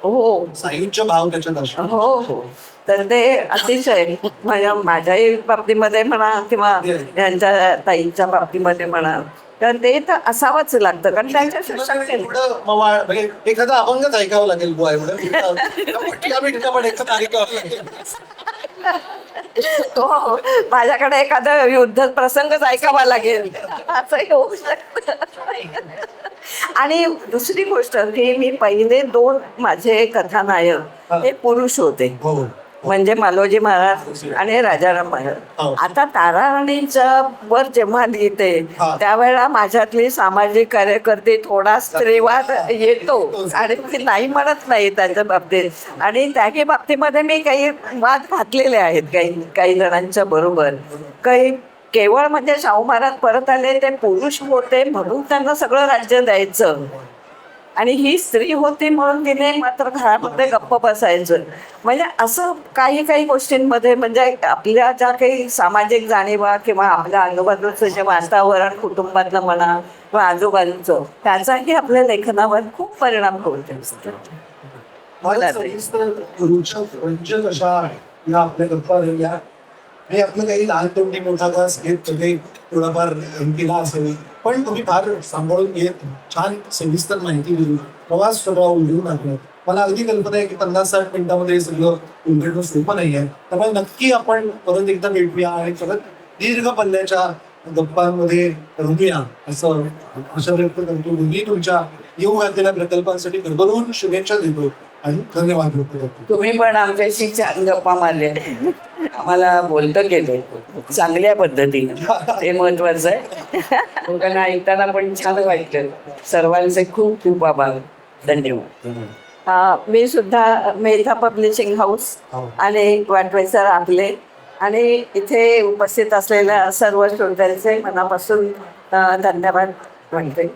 हो सायुज्य भाव त्याच्यात हो हो. तर ते अतिशय माझ्याही बाबतीमध्ये म्हणा किंवा यांच्या ताईंच्या बाबतीमध्ये म्हणा, तर ते तर असावंच लागतं कारण त्यांच्याशिवाय शक्य नाही. एवढं मवाळ म्हणजे एखादा अभंगच ऐकावं लागेल बुवा एवढं मोठ्या पण एखादं ऐकावं लागेल. हो, माझ्याकडे एखादा युद्ध प्रसंगच ऐकावा लागेल असंही होऊ शकतं. आणि दुसरी गोष्ट की मी पहिले 2 माझे कथानायक हे पुरुष होते, हो. म्हणजे मालोजी महाराज आणि राजाराम महाराज. हो. आता ताराराणीच्या वर जेव्हा लिहिते हा. त्यावेळेला माझ्यातली सामाजिक कार्यकर्ते थोडा स्त्रीवाद येतो आणि मी नाही म्हणत नाही त्यांच्या बाबतीत. आणि त्याही बाबतीमध्ये मी काही वाद घातलेले आहेत काही जणांच्या बरोबर. काही केवळ म्हणजे शाहू महाराज परत आले ते पुरुष होते म्हणून त्यांना सगळं राज्य द्यायचं आणि ही स्त्री होती म्हणून तिने मात्र घरामध्ये गप्प बसायचं. म्हणजे असं काही गोष्टींमध्ये म्हणजे आपल्या ज्या काही सामाजिक जाणीवा किंवा आपल्या आजूबाजूचं जे वातावरण कुटुंबातलं म्हणा किंवा आजूबाजूचं त्याचाही आपल्या लेखनावर खूप परिणाम होत असतो. मला सविस्तर रुचक अशा या आपल्या गप्पा झाल्या आणि आपलं काही लहान तोंडी मोठा घास घेत कधी थोडाफार केला असेल पण तुम्ही फार सांभाळून घेत छान सविस्तर माहिती दिली प्रवास सगळा उलटून टाकलं. मला अगदी कल्पना आहे की 50-60 मिनिटांमध्ये हे सगळं उलटणं सोपं नाही आहे. त्यामुळे नक्की आपण परत एकदा भेटूया आणि परत दीर्घ पल्ल्याच्या गप्पांमध्ये रमूया असं आशा व्यक्त करतो. मी तुमच्या येऊ घातलेल्या प्रकल्पांसाठी भरभरून शुभेच्छा देतो आणि धन्यवाद व्यक्त करतो. तुम्ही पण आमच्याशी छान गप्पा मारल्या, आम्हाला बोलतं गेले चांगल्या पद्धतीने, ते महत्वाचं आहे. लोकांना ऐकताना पण छान वाटलं. सर्वांचे खूप खूप आभार, धन्यवाद. मी सुद्धा मेधा पब्लिशिंग हाऊस आणि वाटवेसर आपले आणि इथे उपस्थित असलेल्या सर्व श्रोत्यांचे मनापासून धन्यवाद म्हणते.